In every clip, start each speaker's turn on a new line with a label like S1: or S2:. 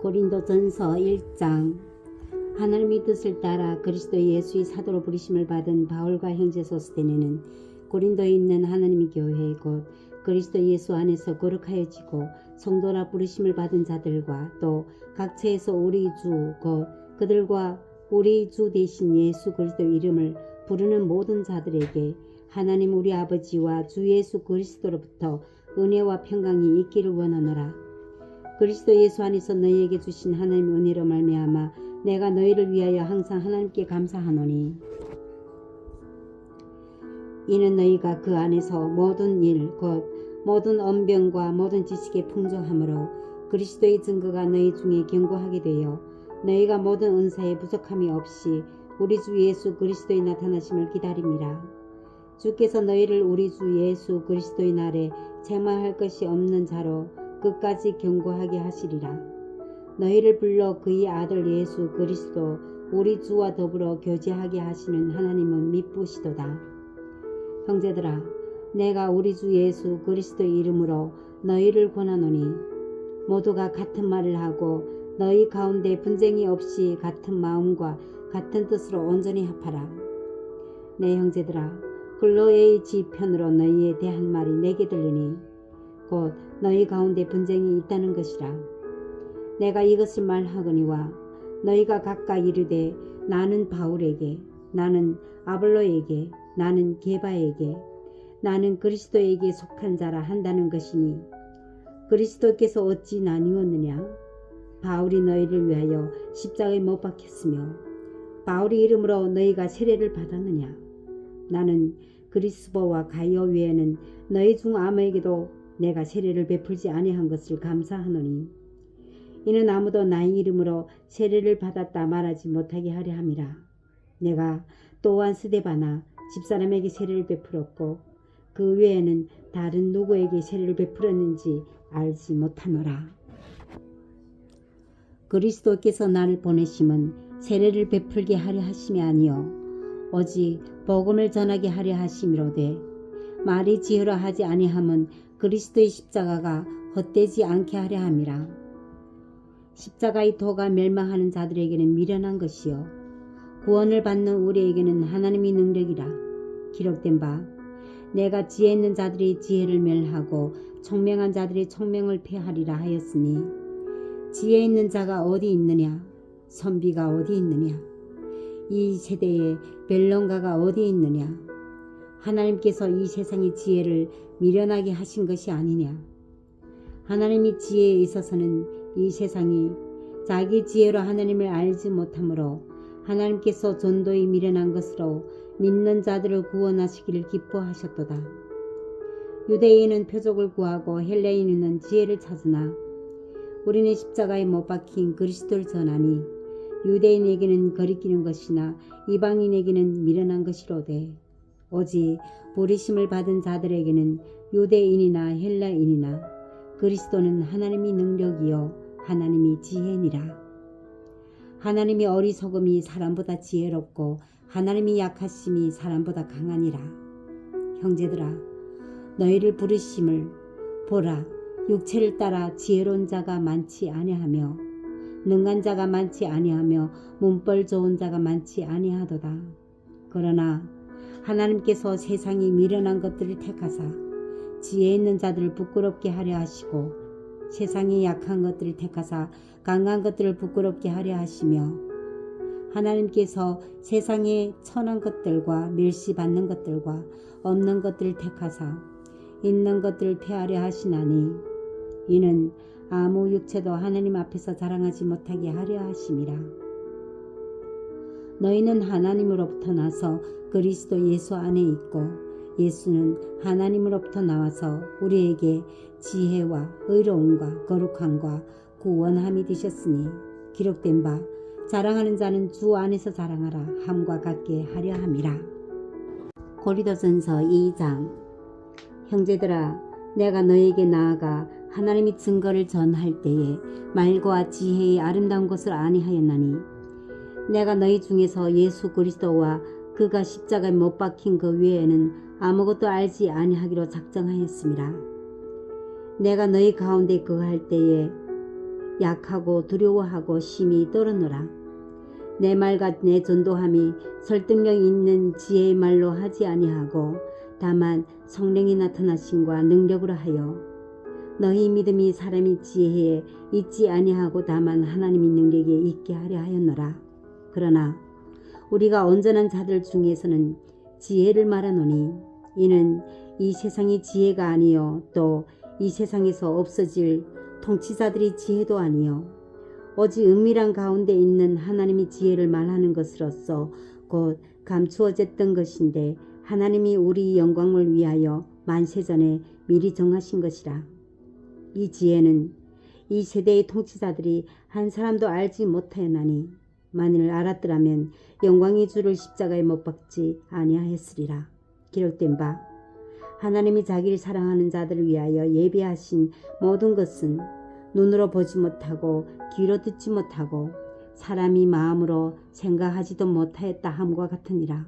S1: 고린도전서 1장. 하나님의 뜻을 따라 그리스도 예수의 사도로 부르심을 받은 바울과 형제 소스데네는 고린도에 있는 하나님의 교회 곧 그리스도 예수 안에서 거룩하여지고 성도라 부르심을 받은 자들과 또 각처에서 우리 주 곧 그들과 우리 주 대신 예수 그리스도 이름을 부르는 모든 자들에게 하나님 우리 아버지와 주 예수 그리스도로부터 은혜와 평강이 있기를 원하노라. 그리스도 예수 안에서 너희에게 주신 하나님의 은혜로 말미암아 내가 너희를 위하여 항상 하나님께 감사하노니, 이는 너희가 그 안에서 모든 일 곧 모든 언변과 모든 지식에 풍족함으로 그리스도의 증거가 너희 중에 견고하게 되어 너희가 모든 은사에 부족함이 없이 우리 주 예수 그리스도의 나타나심을 기다림이라. 주께서 너희를 우리 주 예수 그리스도의 날에 책망할 것이 없는 자로 끝까지 견고하게 하시리라. 너희를 불러 그의 아들 예수 그리스도 우리 주와 더불어 교제하게 하시는 하나님은 미쁘시도다. 형제들아, 내가 우리 주 예수 그리스도의 이름으로 너희를 권하노니 모두가 같은 말을 하고 너희 가운데 분쟁이 없이 같은 마음과 같은 뜻으로 온전히 합하라. 내 형제들아, 클로에의 지편으로 너희에 대한 말이 내게 들리니 곧 너희 가운데 분쟁이 있다는 것이라. 내가 이것을 말하거니와 너희가 각각 이르되 나는 바울에게, 나는 아볼로에게, 나는 게바에게, 나는 그리스도에게 속한 자라 한다는 것이니 그리스도께서 어찌 나뉘었느냐? 바울이 너희를 위하여 십자가에 못 박혔으며 바울의 이름으로 너희가 세례를 받았느냐? 나는 그리스보와 가이오 외에는 너희 중 아무에게도 내가 세례를 베풀지 아니한 것을 감사하노니, 이는 아무도 나의 이름으로 세례를 받았다 말하지 못하게 하려 함이라. 내가 또한 스데바나 집사람에게 세례를 베풀었고 그 외에는 다른 누구에게 세례를 베풀었는지 알지 못하노라. 그리스도께서 나를 보내심은 세례를 베풀게 하려 하심이 아니요 오직 복음을 전하게 하려 하심이로되, 말이 지으려 하지 아니함은 그리스도의 십자가가 헛되지 않게 하려 함이라. 십자가의 도가 멸망하는 자들에게는 미련한 것이요 구원을 받는 우리에게는 하나님의 능력이라. 기록된 바, 내가 지혜 있는 자들의 지혜를 멸하고 총명한 자들의 총명을 폐하리라 하였으니, 지혜 있는 자가 어디 있느냐? 선비가 어디 있느냐? 이 세대에 변론가가 어디 있느냐? 하나님께서 이 세상의 지혜를 미련하게 하신 것이 아니냐? 하나님의 지혜에 있어서는 이 세상이 자기 지혜로 하나님을 알지 못하므로 하나님께서 전도에 미련한 것으로 믿는 자들을 구원하시기를 기뻐하셨도다. 유대인은 표적을 구하고 헬레인은 지혜를 찾으나 우리는 십자가에 못 박힌 그리스도를 전하니 유대인에게는 거리끼는 것이나 이방인에게는 미련한 것이로되 오직 부르심을 받은 자들에게는 유대인이나 헬라인이나 그리스도는 하나님의 능력이요 하나님의 지혜니라. 하나님의 어리석음이 사람보다 지혜롭고 하나님의 약하심이 사람보다 강하니라. 형제들아, 너희를 부르심을 보라. 육체를 따라 지혜로운 자가 많지 아니하며 능한 자가 많지 아니하며 문벌 좋은 자가 많지 아니하도다. 그러나 하나님께서 세상이 미련한 것들을 택하사 지혜 있는 자들을 부끄럽게 하려 하시고 세상이 약한 것들을 택하사 강한 것들을 부끄럽게 하려 하시며, 하나님께서 세상의 천한 것들과 멸시받는 것들과 없는 것들을 택하사 있는 것들을 폐하려 하시나니, 이는 아무 육체도 하나님 앞에서 자랑하지 못하게 하려 하심이라. 너희는 하나님으로부터 나서 그리스도 예수 안에 있고 예수는 하나님으로부터 나와서 우리에게 지혜와 의로움과 거룩함과 구원함이 되셨으니, 기록된 바 자랑하는 자는 주 안에서 자랑하라 함과 같게 하려 함이라. 고린도전서 2장. 형제들아, 내가 너에게 나아가 하나님의 증거를 전할 때에 말과 지혜의 아름다운 것을 아니하였나니, 내가 너희 중에서 예수 그리스도와 그가 십자가에 못 박힌 그 외에는 아무것도 알지 아니하기로 작정하였습니다. 내가 너희 가운데 거할 때에 약하고 두려워하고 심히 떨었노라. 내 말과 내 전도함이 설득력 있는 지혜의 말로 하지 아니하고 다만 성령이 나타나심과 능력으로 하여 너희 믿음이 사람의 지혜에 있지 아니하고 다만 하나님의 능력에 있게 하려 하였노라. 그러나 우리가 온전한 자들 중에서는 지혜를 말하노니 이는 이 세상의 지혜가 아니요 또 이 세상에서 없어질 통치자들의 지혜도 아니요 오직 은밀한 가운데 있는 하나님의 지혜를 말하는 것으로서 곧 감추어졌던 것인데 하나님이 우리 영광을 위하여 만세전에 미리 정하신 것이라. 이 지혜는 이 세대의 통치자들이 한 사람도 알지 못하였나니 만일 알았더라면 영광의 주를 십자가에 못 박지 아니하였으리라. 기록된 바 하나님이 자기를 사랑하는 자들을 위하여 예비하신 모든 것은 눈으로 보지 못하고 귀로 듣지 못하고 사람이 마음으로 생각하지도 못하였다 함과 같으니라.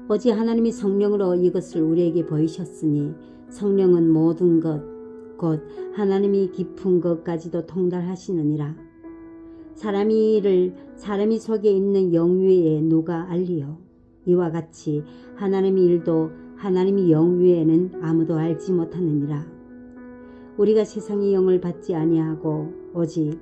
S1: 오직 하나님이 성령으로 이것을 우리에게 보이셨으니 성령은 모든 것 곧 하나님이 깊은 것까지도 통달하시느니라. 사람이 이를 사람이 속에 있는 영 위에 누가 알리요. 이와 같이 하나님의 일도 하나님의 영 위에는 아무도 알지 못하느니라. 우리가 세상의 영을 받지 아니하고 오직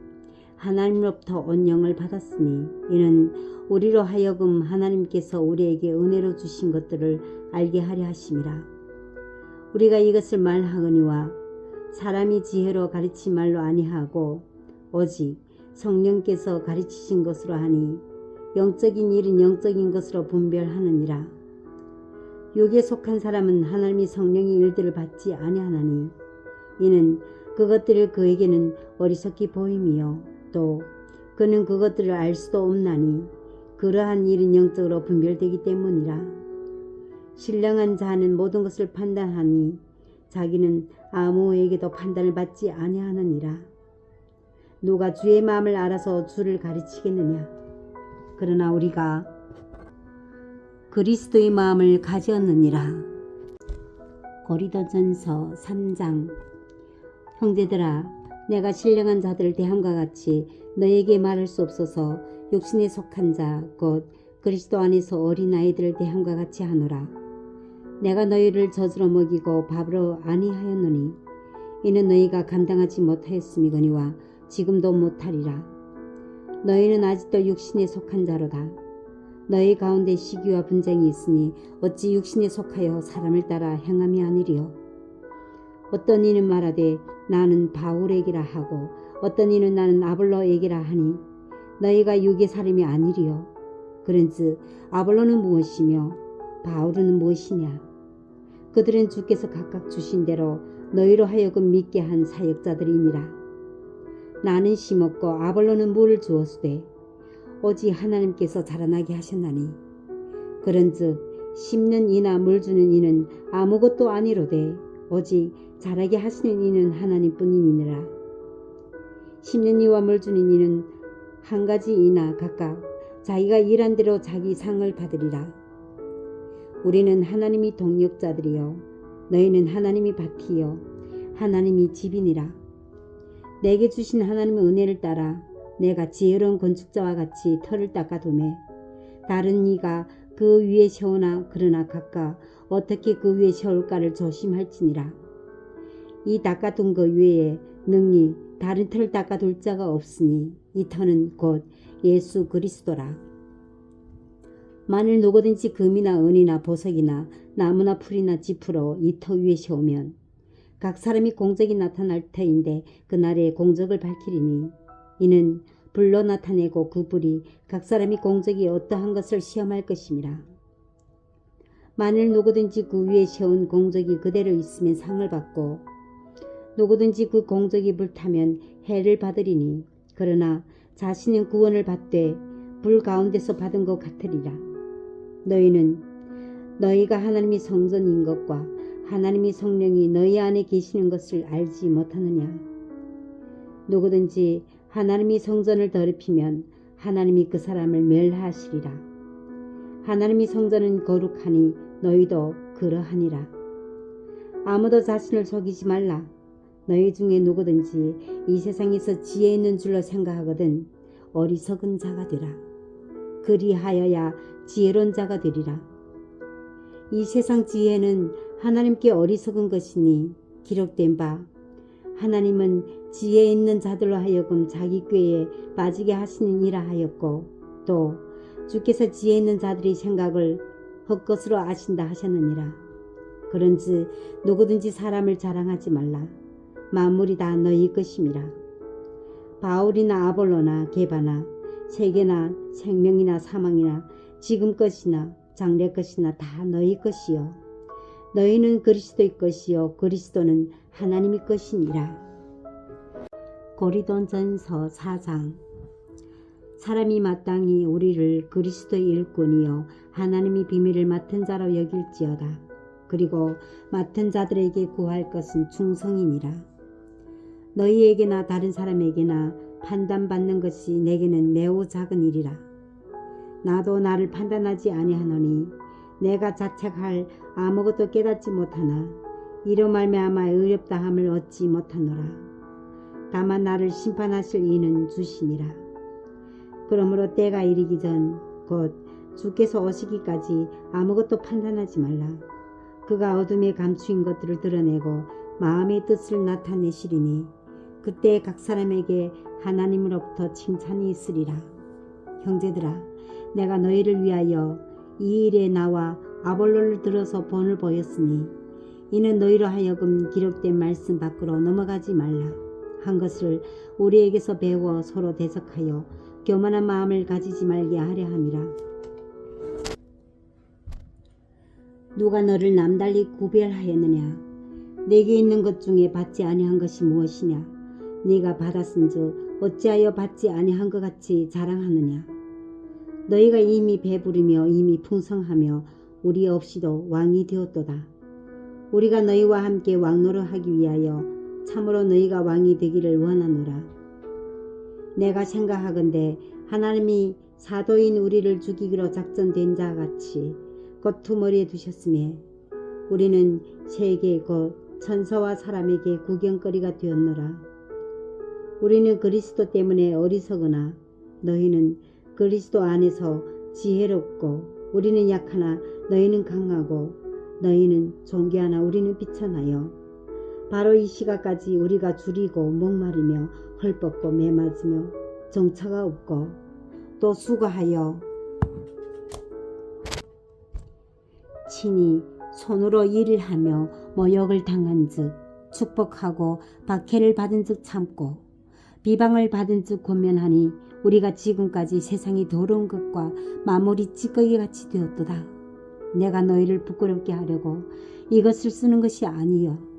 S1: 하나님으로부터 온 영을 받았으니 이는 우리로 하여금 하나님께서 우리에게 은혜로 주신 것들을 알게 하려 하심이라. 우리가 이것을 말하거니와 사람이 지혜로 가르친 말로 아니하고 오직 성령께서 가르치신 것으로 하니 영적인 일은 영적인 것으로 분별하느니라. 육에 속한 사람은 하나님의 성령의 일들을 받지 아니하나니 이는 그것들을 그에게는 어리석게 보임이요 또 그는 그것들을 알 수도 없나니 그러한 일은 영적으로 분별되기 때문이라. 신령한 자는 모든 것을 판단하니 자기는 아무에게도 판단을 받지 아니하느니라. 누가 주의 마음을 알아서 주를 가르치겠느냐. 그러나 우리가 그리스도의 마음을 가졌느니라. 고린도전서 3장. 형제들아, 내가 신령한 자들을 대함과 같이 너에게 말할 수 없어서 육신에 속한 자 곧 그리스도 안에서 어린아이들을 대함과 같이 하노라. 내가 너희를 젖으로 먹이고 밥으로 아니하였노니 이는 너희가 감당하지 못하였음이거니와 지금도 못하리라. 너희는 아직도 육신에 속한 자로다. 너희 가운데 시기와 분쟁이 있으니 어찌 육신에 속하여 사람을 따라 행함이 아니리요. 어떤 이는 말하되 나는 바울에게라 하고 어떤 이는 나는 아볼로에게라 하니 너희가 육의 사람이 아니리요. 그런즉 아볼로는 무엇이며 바울은 무엇이냐. 그들은 주께서 각각 주신 대로 너희로 하여금 믿게 한 사역자들이니라. 나는 심었고 아볼로는 물을 주었으되 오직 하나님께서 자라나게 하셨나니 그런즉 심는 이나 물 주는 이는 아무것도 아니로되 오직 자라게 하시는 이는 하나님뿐이니라. 심는 이와 물 주는 이는 한 가지 이나 각각 자기가 일한 대로 자기 상을 받으리라. 우리는 하나님이 동역자들이요 너희는 하나님이 밭이요 하나님이 집이니라. 내게 주신 하나님의 은혜를 따라 내가 지혜로운 건축자와 같이 터를 닦아두매 다른 이가 그 위에 세우나 그러나 각각 어떻게 그 위에 세울까를 조심할지니라. 이 닦아둔 것 외에 능히 다른 터를 닦아둘 자가 없으니 이 터는 곧 예수 그리스도라. 만일 누구든지 금이나 은이나 보석이나 나무나 풀이나 지푸로 이 터 위에 세우면 각 사람이 공적이 나타날 터인데 그날에 공적을 밝히리니 이는 불로 나타내고 그 불이 각 사람이 공적이 어떠한 것을 시험할 것임이라. 만일 누구든지 그 위에 세운 공적이 그대로 있으면 상을 받고 누구든지 그 공적이 불타면 해를 받으리니 그러나 자신은 구원을 받되 불 가운데서 받은 것 같으리라. 너희는 너희가 하나님의 성전인 것과 하나님의 성령이 너희 안에 계시는 것을 알지 못하느냐. 누구든지 하나님의 성전을 더럽히면 하나님이 그 사람을 멸하시리라. 하나님의 성전은 거룩하니 너희도 그러하니라. 아무도 자신을 속이지 말라. 너희 중에 누구든지 이 세상에서 지혜 있는 줄로 생각하거든 어리석은 자가 되라. 그리하여야 지혜로운 자가 되리라. 이 세상 지혜는 하나님께 어리석은 것이니 기록된 바 하나님은 지혜 있는 자들로 하여금 자기 꾀에 빠지게 하시느니라 하였고 또 주께서 지혜 있는 자들의 생각을 헛것으로 아신다 하셨느니라. 그런즉 누구든지 사람을 자랑하지 말라. 만물이 다 너희 것임이라. 바울이나 아볼로나 게바나 세계나 생명이나 사망이나 지금 것이나 장래 것이나 다 너희 것이요 너희는 그리스도의 것이요 그리스도는 하나님의 것이니라. 고린도전서 4장. 사람이 마땅히 우리를 그리스도의 일꾼이요 하나님의 비밀을 맡은 자로 여길지어다. 그리고 맡은 자들에게 구할 것은 충성이니라. 너희에게나 다른 사람에게나 판단받는 것이 내게는 매우 작은 일이라. 나도 나를 판단하지 아니하노니 내가 자책할 아무것도 깨닫지 못하나 이로 말미암아 의롭다 함을 얻지 못하노라. 다만 나를 심판하실 이는 주시니라. 그러므로 때가 이르기 전 곧 주께서 오시기까지 아무것도 판단하지 말라. 그가 어둠에 감추인 것들을 드러내고 마음의 뜻을 나타내시리니 그때 각 사람에게 하나님으로부터 칭찬이 있으리라. 형제들아, 내가 너희를 위하여 이 일에 나와 아볼로를 들어서 본을 보였으니 이는 너희로 하여금 기록된 말씀 밖으로 넘어가지 말라 한 것을 우리에게서 배워 서로 대적하여 교만한 마음을 가지지 말게 하려 함이라. 누가 너를 남달리 구별하였느냐? 내게 있는 것 중에 받지 아니한 것이 무엇이냐? 네가 받았은즉 어찌하여 받지 아니한 것 같이 자랑하느냐? 너희가 이미 배부르며 이미 풍성하며 우리 없이도 왕이 되었도다. 우리가 너희와 함께 왕노릇하기 위하여 참으로 너희가 왕이 되기를 원하노라. 내가 생각하건대 하나님이 사도인 우리를 죽이기로 작전된 자 같이 겉투머리에 두셨음에 우리는 세계 곧 천사와 사람에게 구경거리가 되었노라. 우리는 그리스도 때문에 어리석으나 너희는 그리스도 안에서 지혜롭고 우리는 약하나 너희는 강하고 너희는 존귀하나 우리는 비천하여 바로 이 시각까지 우리가 줄이고 목마르며 헐벗고 매맞으며 정처가 없고 또 수고하여 친히 손으로 일을 하며 모욕을 당한즉 축복하고 박해를 받은즉 참고 비방을 받은즉 권면하니 우리가 지금까지 세상이 더러운 것과 마무리 찌꺼기 같이 되었도다. 내가 너희를 부끄럽게 하려고 이것을 쓰는 것이 아니요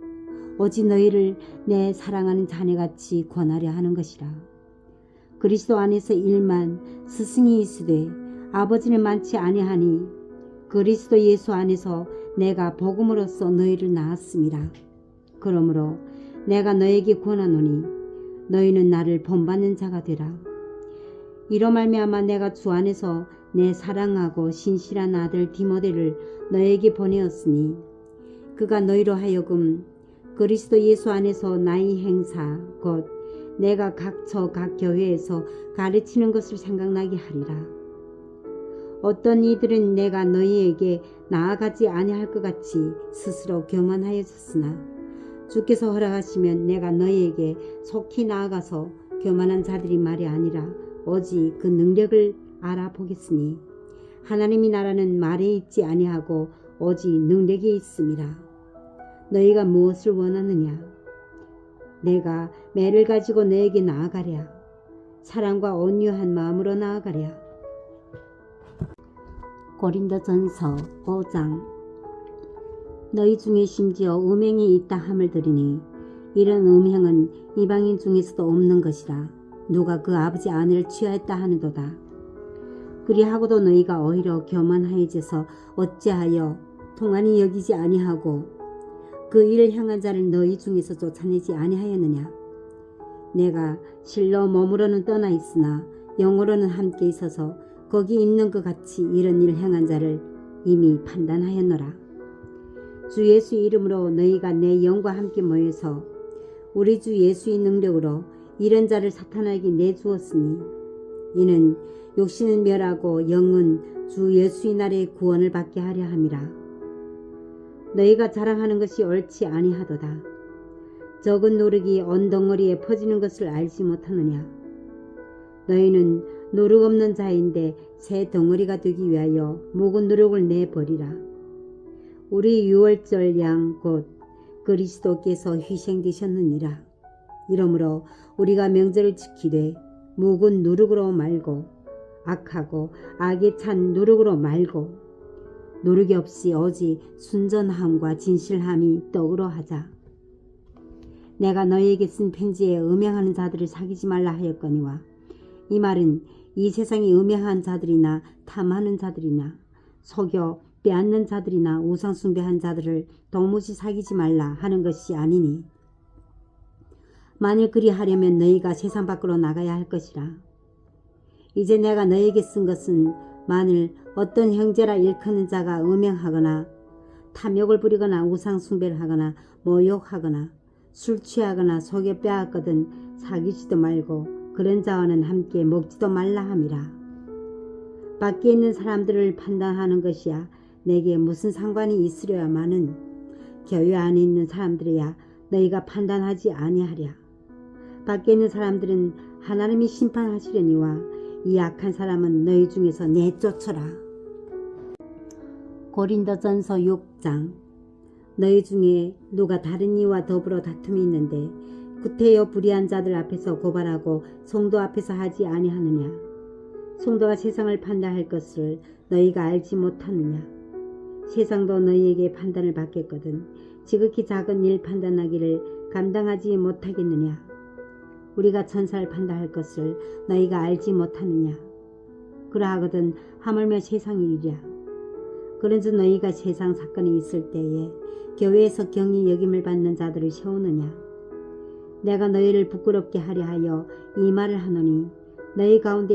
S1: 오직 너희를 내 사랑하는 자녀같이 권하려 하는 것이라. 그리스도 안에서 일만 스승이 있으되 아버지는 많지 아니하니 그리스도 예수 안에서 내가 복음으로써 너희를 낳았음이라. 그러므로 내가 너에게 권하노니 너희는 나를 본받는 자가 되라. 이로 말미암아 내가 주 안에서 내 사랑하고 신실한 아들 디모데를 너에게 보내었으니 그가 너희로 하여금 그리스도 예수 안에서 나의 행사 곧 내가 각 교회에서 가르치는 것을 생각나게 하리라. 어떤 이들은 내가 너희에게 나아가지 아니할 것 같이 스스로 교만하여졌으나 주께서 허락하시면 내가 너희에게 속히 나아가서 교만한 자들이 말이 아니라 오직 그 능력을 알아보겠으니 하나님의 나라는 말에 있지 아니하고 오직 능력에 있음이라. 너희가 무엇을 원하느냐? 내가 매를 가지고 너에게 나아가랴. 사랑과 온유한 마음으로 나아가랴. 고린도전서 5장. 너희 중에 심지어 음행이 있다 함을 들으니 이런 음행은 이방인 중에서도 없는 것이라. 누가 그 아버지 아내를 취하였다 하는도다. 그리하고도 너희가 오히려 교만하여져서 어찌하여 통한이 여기지 아니하고 그 일을 향한 자를 너희 중에서 쫓아내지 아니하였느냐? 내가 실로 몸으로는 떠나 있으나 영으로는 함께 있어서 거기 있는 것 같이 이런 일을 향한 자를 이미 판단하였노라. 주 예수 이름으로 너희가 내 영과 함께 모여서 우리 주 예수의 능력으로 이런 자를 사탄에게 내주었으니 이는 육신은 멸하고 영은 주 예수의 날에 구원을 받게 하려 함이라. 너희가 자랑하는 것이 옳지 아니하도다. 적은 누룩이 온 덩어리에 퍼지는 것을 알지 못하느냐. 너희는 누룩 없는 자인데 새 덩어리가 되기 위하여 묵은 누룩을 내버리라. 우리 유월절 양 곧 그리스도께서 희생되셨느니라. 이러므로 우리가 명절을 지키되 묵은 누룩으로 말고 악하고 악에 찬 누룩으로 말고 누룩이 없이 오직 순전함과 진실함이 떡으로 하자. 내가 너희에게 쓴 편지에 음행하는 자들을 사귀지 말라 하였거니와 이 말은 이 세상에 음행한 자들이나 탐하는 자들이나 속여 빼앗는 자들이나 우상숭배한 자들을 도무지 사귀지 말라 하는 것이 아니니 만일 그리하려면 너희가 세상 밖으로 나가야 할 것이라. 이제 내가 너희에게 쓴 것은 만일 어떤 형제라 일컫는 자가 음행하거나 탐욕을 부리거나 우상숭배를 하거나 모욕하거나 술 취하거나 속여 빼앗거든 사귀지도 말고 그런 자와는 함께 먹지도 말라 함이라. 밖에 있는 사람들을 판단하는 것이야 내게 무슨 상관이 있으려야마는 교회 안에 있는 사람들이야 너희가 판단하지 아니하랴. 밖에 있는 사람들은 하나님이 심판하시려니와 이 악한 사람은 너희 중에서 내쫓아라. 고린도전서 6장. 너희 중에 누가 다른 이와 더불어 다툼이 있는데 구태여 불의한 자들 앞에서 고발하고 성도 앞에서 하지 아니하느냐. 성도가 세상을 판단할 것을 너희가 알지 못하느냐. 세상도 너희에게 판단을 받겠거든 지극히 작은 일 판단하기를 감당하지 못하겠느냐. 우리가 천사를 판단할 것을 너희가 알지 못하느냐. 그러하거든 하물며 세상 일이랴. 그런즉 너희가 세상 사건이 있을 때에 교회에서 경히 여김을 받는 자들을 세우느냐. 내가 너희를 부끄럽게 하려 하여 이 말을 하노니 너희 가운데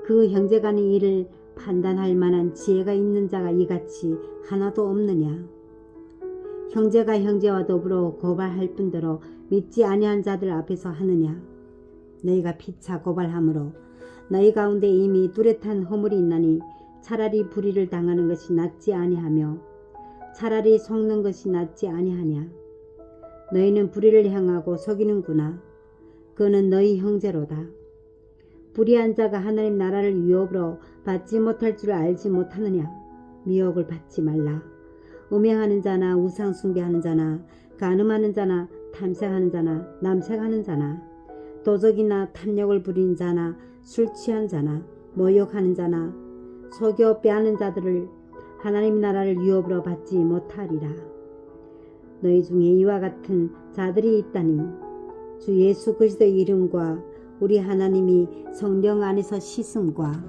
S1: 그 형제간의 일을 판단할 만한 지혜가 있는 자가 이같이 하나도 없느냐. 형제가 형제와 더불어 고발할 뿐더러 믿지 아니한 자들 앞에서 하느냐. 너희가 피차 고발함으로 너희 가운데 이미 뚜렷한 허물이 있나니 차라리 불의를 당하는 것이 낫지 아니하며 차라리 속는 것이 낫지 아니하냐. 너희는 불의를 향하고 속이는구나. 그는 너희 형제로다. 불의한 자가 하나님 나라를 유업으로 받지 못할 줄 알지 못하느냐. 미혹을 받지 말라. 음행하는 자나 우상 숭배하는 자나 간음하는 자나 탐색하는 자나 남색하는 자나 도적이나 탐욕을 부린 자나 술 취한 자나 모욕하는 자나 속여 빼앗는 자들을 하나님 나라를 유업으로 받지 못하리라. 너희 중에 이와 같은 자들이 있다니 주 예수 그리스도의 이름과 우리 하나님이 성령 안에서 씻음과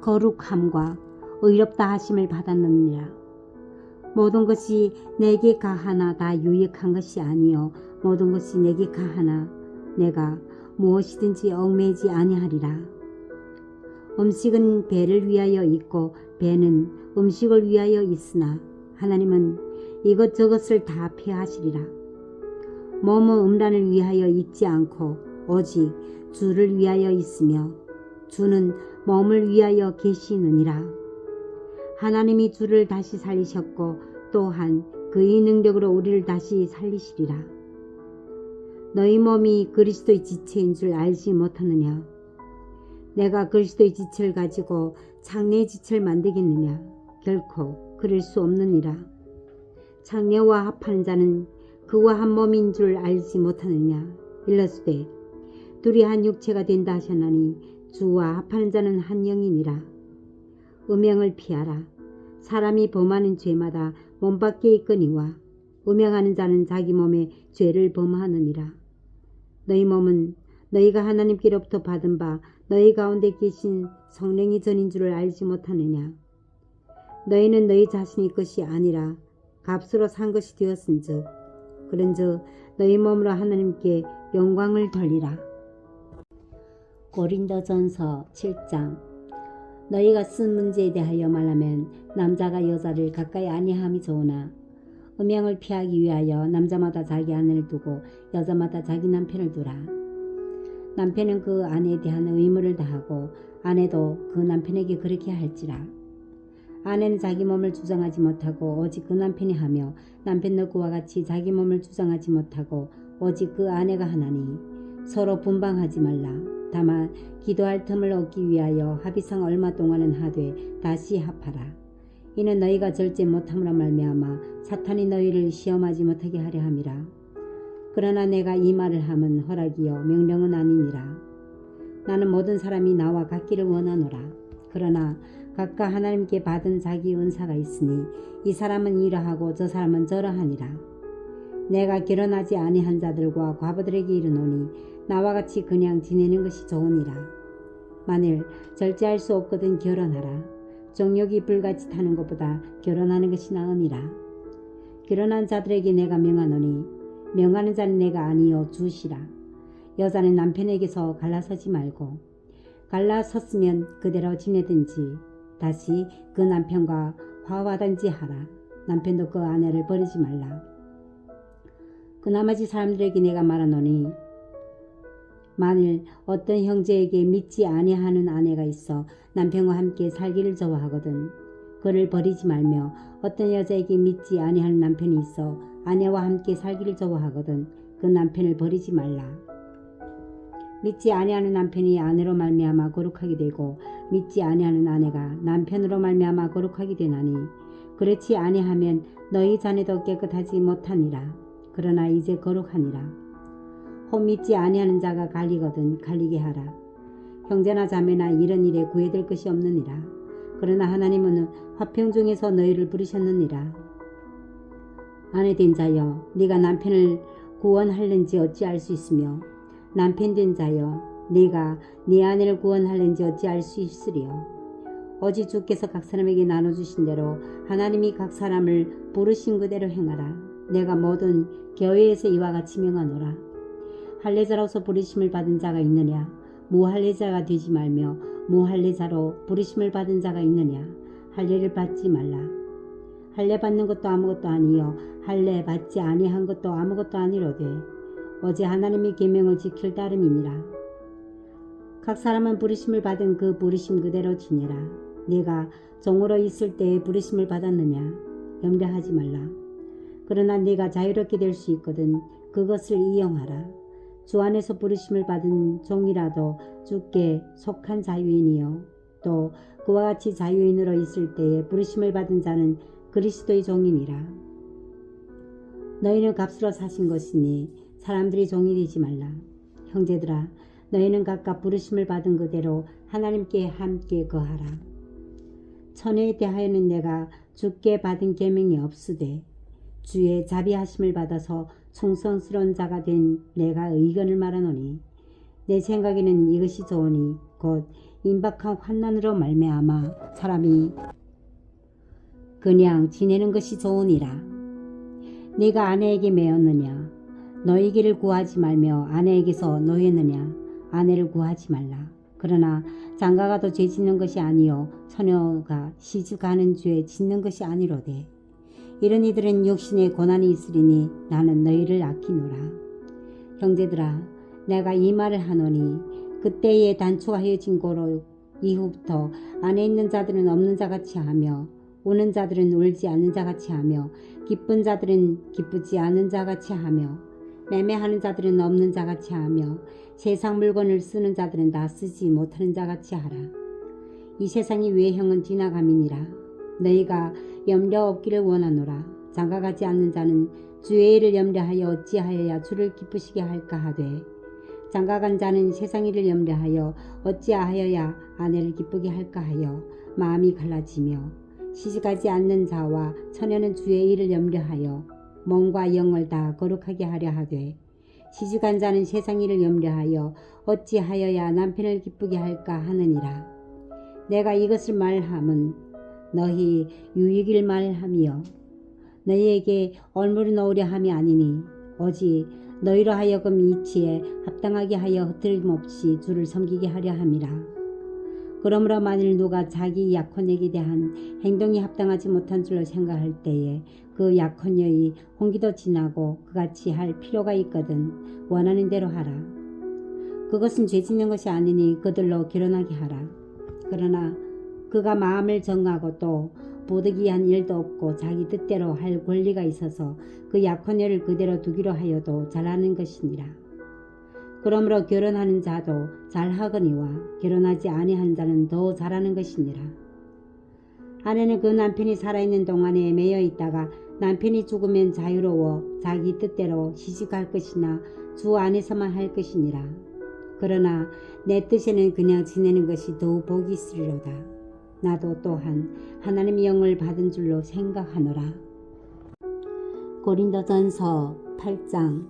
S1: 거룩함과 의롭다 하심을 받았느니라. 모든 것이 내게 가하나 다 유익한 것이 아니요 모든 것이 내게 가하나 내가 무엇이든지 얽매이지 아니하리라. 음식은 배를 위하여 있고 배는 음식을 위하여 있으나 하나님은 이것저것을 다 폐하시리라. 몸은 음란을 위하여 있지 않고 오직 주를 위하여 있으며 주는 몸을 위하여 계시느니라. 하나님이 주를 다시 살리셨고 또한 그의 능력으로 우리를 다시 살리시리라. 너희 몸이 그리스도의 지체인 줄 알지 못하느냐. 내가 그리스도의 지체를 가지고 장래의 지체를 만들겠느냐. 결코 그럴 수 없느니라. 장래와 합하는 자는 그와 한 몸인 줄 알지 못하느냐. 일러스되 둘이 한 육체가 된다 하셨나니 주와 합하는 자는 한 영이니라. 음행을 피하라. 사람이 범하는 죄마다 몸 밖에 있거니와 음행하는 자는 자기 몸에 죄를 범하느니라. 너희 몸은 너희가 하나님께로부터 받은 바 너희 가운데 계신 성령이 전인 줄을 알지 못하느냐. 너희는 너희 자신의 것이 아니라 값으로 산 것이 되었은즉 그런즉 너희 몸으로 하나님께 영광을 돌리라. 고린도전서 7장. 너희가 쓴 문제에 대하여 말하면 남자가 여자를 가까이 아니함이 좋으나 음행을 피하기 위하여 남자마다 자기 아내를 두고 여자마다 자기 남편을 두라. 남편은 그 아내에 대한 의무를 다하고 아내도 그 남편에게 그렇게 할지라. 아내는 자기 몸을 주장하지 못하고 오직 그 남편이 하며 남편도 그와 같이 자기 몸을 주장하지 못하고 오직 그 아내가 하나니 서로 분방하지 말라. 다만 기도할 틈을 얻기 위하여 합의상 얼마 동안은 하되 다시 합하라. 이는 너희가 절제 못함으로 말미암아 사탄이 너희를 시험하지 못하게 하려 함이라. 그러나 내가 이 말을 함은 허락이요 명령은 아니니라. 나는 모든 사람이 나와 같기를 원하노라. 그러나 각각 하나님께 받은 자기 은사가 있으니 이 사람은 이러하고 저 사람은 저러하니라. 내가 결혼하지 아니한 자들과 과부들에게 이르노니 나와 같이 그냥 지내는 것이 좋으니라. 만일 절제할 수 없거든 결혼하라. 정욕이 불같이 타는 것보다 결혼하는 것이 나으니라. 결혼한 자들에게 내가 명하노니 명하는 자는 내가 아니요 주시라. 여자는 남편에게서 갈라서지 말고 갈라섰으면 그대로 지내든지 다시 그 남편과 화하든지 하라. 남편도 그 아내를 버리지 말라. 그 나머지 사람들에게 내가 말하노니 만일 어떤 형제에게 믿지 아니하는 아내가 있어 남편과 함께 살기를 좋아하거든 그를 버리지 말며 어떤 여자에게 믿지 아니하는 남편이 있어 아내와 함께 살기를 좋아하거든 그 남편을 버리지 말라. 믿지 아니하는 남편이 아내로 말미암아 거룩하게 되고 믿지 아니하는 아내가 남편으로 말미암아 거룩하게 되나니 그렇지 아니하면 너희 자네도 깨끗하지 못하니라. 그러나 이제 거룩하니라. 혹 믿지 아니하는 자가 갈리거든 갈리게 하라. 형제나 자매나 이런 일에 구애될 것이 없느니라. 그러나 하나님은 화평 중에서 너희를 부르셨느니라. 아내된 자여 네가 남편을 구원할는지 어찌 알 수 있으며 남편된 자여 네가 네 아내를 구원할는지 어찌 알 수 있으리요. 오직 주께서 각 사람에게 나눠주신 대로 하나님이 각 사람을 부르신 그대로 행하라. 내가 모든 교회에서 이와 같이 명하노라. 할례자로서 부르심을 받은 자가 있느냐 무할례자가 되지 말며 무할례자로 부르심을 받은 자가 있느냐 할례를 받지 말라. 할례 받는 것도 아무것도 아니요 할례 받지 아니한 것도 아무것도 아니로되 오직 하나님의 계명을 지킬 따름이니라. 각 사람은 부르심을 받은 그 부르심 그대로 지내라. 네가 종으로 있을 때에 부르심을 받았느냐 염려하지 말라. 그러나 네가 자유롭게 될 수 있거든 그것을 이용하라. 주 안에서 부르심을 받은 종이라도 주께 속한 자유인이요 또 그와 같이 자유인으로 있을 때에 부르심을 받은 자는 그리스도의 종이니라. 너희는 값으로 사신 것이니 사람들이 종이 되지 말라. 형제들아 너희는 각각 부르심을 받은 그대로 하나님께 함께 거하라. 처녀에 대하여는 내가 주께 받은 계명이 없으되 주의 자비하심을 받아서 충성스러운 자가 된 내가 의견을 말하노니 내 생각에는 이것이 좋으니 곧 임박한 환난으로 말미암아 사람이 그냥 지내는 것이 좋으니라. 네가 아내에게 매었느냐 너희에게를 구하지 말며 아내에게서 노였느냐 아내를 구하지 말라. 그러나 장가가 더 죄 짓는 것이 아니요 처녀가 시집가는 죄 짓는 것이 아니로되 이런 이들은 육신에 고난이 있으리니 나는 너희를 아끼노라. 형제들아 내가 이 말을 하노니 그때에 단초가 헤어진 고로 이후부터 안에 있는 자들은 없는 자같이 하며 우는 자들은 울지 않는 자같이 하며 기쁜 자들은 기쁘지 않은 자같이 하며 매매하는 자들은 없는 자같이 하며 세상 물건을 쓰는 자들은 다 쓰지 못하는 자같이 하라. 이 세상의 외형은 지나감이니라. 너희가 염려 없기를 원하노라. 장가가지 않는 자는 주의 일을 염려하여 어찌하여야 주를 기쁘시게 할까 하되 장가간 자는 세상 일을 염려하여 어찌하여야 아내를 기쁘게 할까 하여 마음이 갈라지며 시집가지 않는 자와 처녀는 주의 일을 염려하여 몸과 영을 다 거룩하게 하려 하되 시집간 자는 세상 일을 염려하여 어찌하여야 남편을 기쁘게 할까 하느니라. 내가 이것을 말함은 너희 유익을 말함이요 너희에게 얼물을 놓으려 함이 아니니 오직 너희로 하여금 이치에 합당하게 하여 흐트림 없이 주를 섬기게 하려 함이라. 그러므로 만일 누가 자기 약혼에게 대한 행동이 합당하지 못한 줄로 생각할 때에 그 약혼녀의 홍기도 지나고 그같이 할 필요가 있거든 원하는 대로 하라. 그것은 죄 짓는 것이 아니니 그들로 결혼하게 하라. 그러나 그가 마음을 정하고 또 부득이한 일도 없고 자기 뜻대로 할 권리가 있어서 그 약혼녀를 그대로 두기로 하여도 잘하는 것이니라. 그러므로 결혼하는 자도 잘하거니와 결혼하지 아니한 자는 더 잘하는 것이니라. 아내는 그 남편이 살아있는 동안에 매여 있다가 남편이 죽으면 자유로워 자기 뜻대로 시집갈 것이나 주 안에서만 할 것이니라. 그러나 내 뜻에는 그냥 지내는 것이 더욱 복이 있으리로다. 나도 또한 하나님의 영을 받은 줄로 생각하노라. 고린도전서 8장.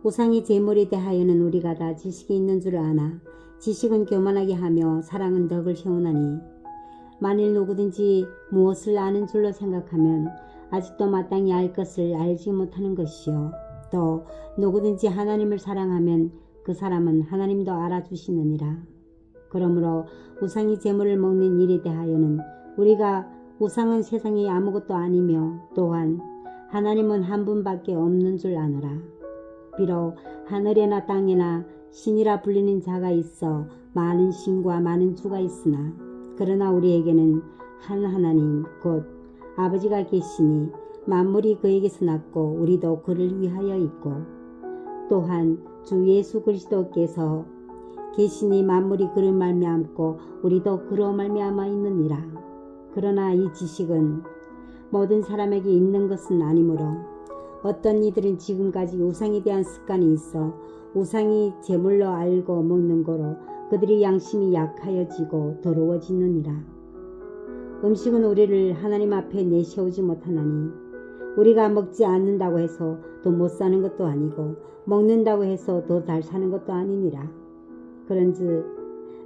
S1: 우상의 제물에 대하여는 우리가 다 지식이 있는 줄 아나 지식은 교만하게 하며 사랑은 덕을 세우나니 만일 누구든지 무엇을 아는 줄로 생각하면 아직도 마땅히 알 것을 알지 못하는 것이요 또 누구든지 하나님을 사랑하면 그 사람은 하나님도 알아주시느니라. 그러므로 우상의 제물을 먹는 일에 대하여는 우리가 우상은 세상에 아무것도 아니며 또한 하나님은 한 분밖에 없는 줄 아노라. 비록 하늘에나 땅에나 신이라 불리는 자가 있어 많은 신과 많은 주가 있으나 그러나 우리에게는 한 하나님 곧 아버지가 계시니 만물이 그에게서 났고 우리도 그를 위하여 있고 또한 주 예수 그리스도께서 계시니 만물이 그를 말미암고 우리도 그로 말미암아 있느니라. 그러나 이 지식은 모든 사람에게 있는 것은 아니므로 어떤 이들은 지금까지 우상에 대한 습관이 있어 우상이 제물로 알고 먹는 거로 그들의 양심이 약하여지고 더러워지느니라. 음식은 우리를 하나님 앞에 내세우지 못하나니 우리가 먹지 않는다고 해서 더 못 사는 것도 아니고 먹는다고 해서 더 잘 사는 것도 아니니라. 그런즉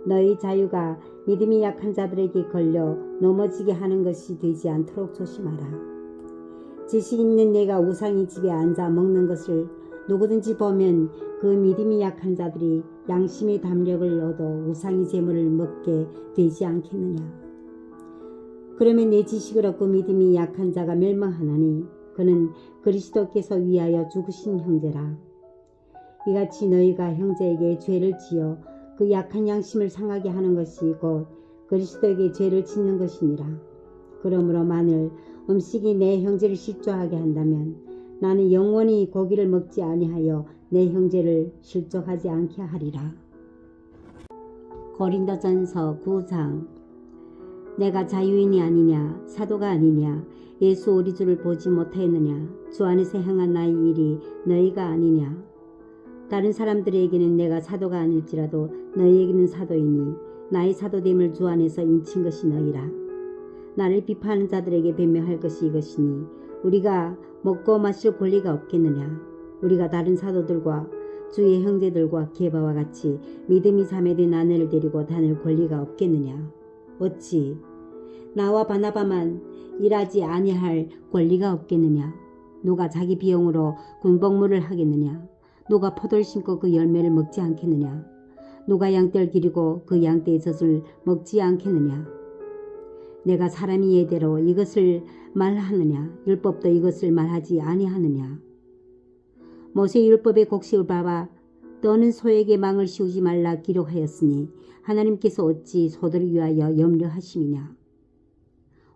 S1: 너희 자유가 믿음이 약한 자들에게 걸려 넘어지게 하는 것이 되지 않도록 조심하라. 지식 있는 내가 우상의 집에 앉아 먹는 것을 누구든지 보면 그 믿음이 약한 자들이 양심의 담력을 얻어 우상의 제물을 먹게 되지 않겠느냐. 그러면 내 지식을 얻고 믿음이 약한 자가 멸망하나니 그는 그리스도께서 위하여 죽으신 형제라. 이같이 너희가 형제에게 죄를 지어 그 약한 양심을 상하게 하는 것이 곧 그리스도에게 죄를 짓는 것이니라. 그러므로 만일 음식이 내 형제를 실족하게 한다면 나는 영원히 고기를 먹지 아니하여 내 형제를 실족하지 않게 하리라. 고린도전서 9장. 내가 자유인이 아니냐 사도가 아니냐 예수 우리 주를 보지 못하였느냐 주 안에서 행한 나의 일이 너희가 아니냐. 다른 사람들에게는 내가 사도가 아닐지라도 너희에게는 사도이니 나의 사도됨을 주 안에서 인친 것이 너희라. 나를 비판하는 자들에게 변명할 것이 이것이니 우리가 먹고 마실 권리가 없겠느냐. 우리가 다른 사도들과 주의 형제들과 게바와 같이 믿음이 자매된 아내를 데리고 다닐 권리가 없겠느냐. 어찌 나와 바나바만 일하지 아니할 권리가 없겠느냐. 누가 자기 비용으로 군복무를 하겠느냐. 누가 포도를 심고 그 열매를 먹지 않겠느냐. 누가 양떼를 기르고 그 양떼의 젖을 먹지 않겠느냐. 내가 사람이 예대로 이것을 말하느냐. 율법도 이것을 말하지 아니하느냐. 모세 율법의 곡식을 봐봐 떠는 소에게 망을 씌우지 말라 기록하였으니 하나님께서 어찌 소들을 위하여 염려하심이냐.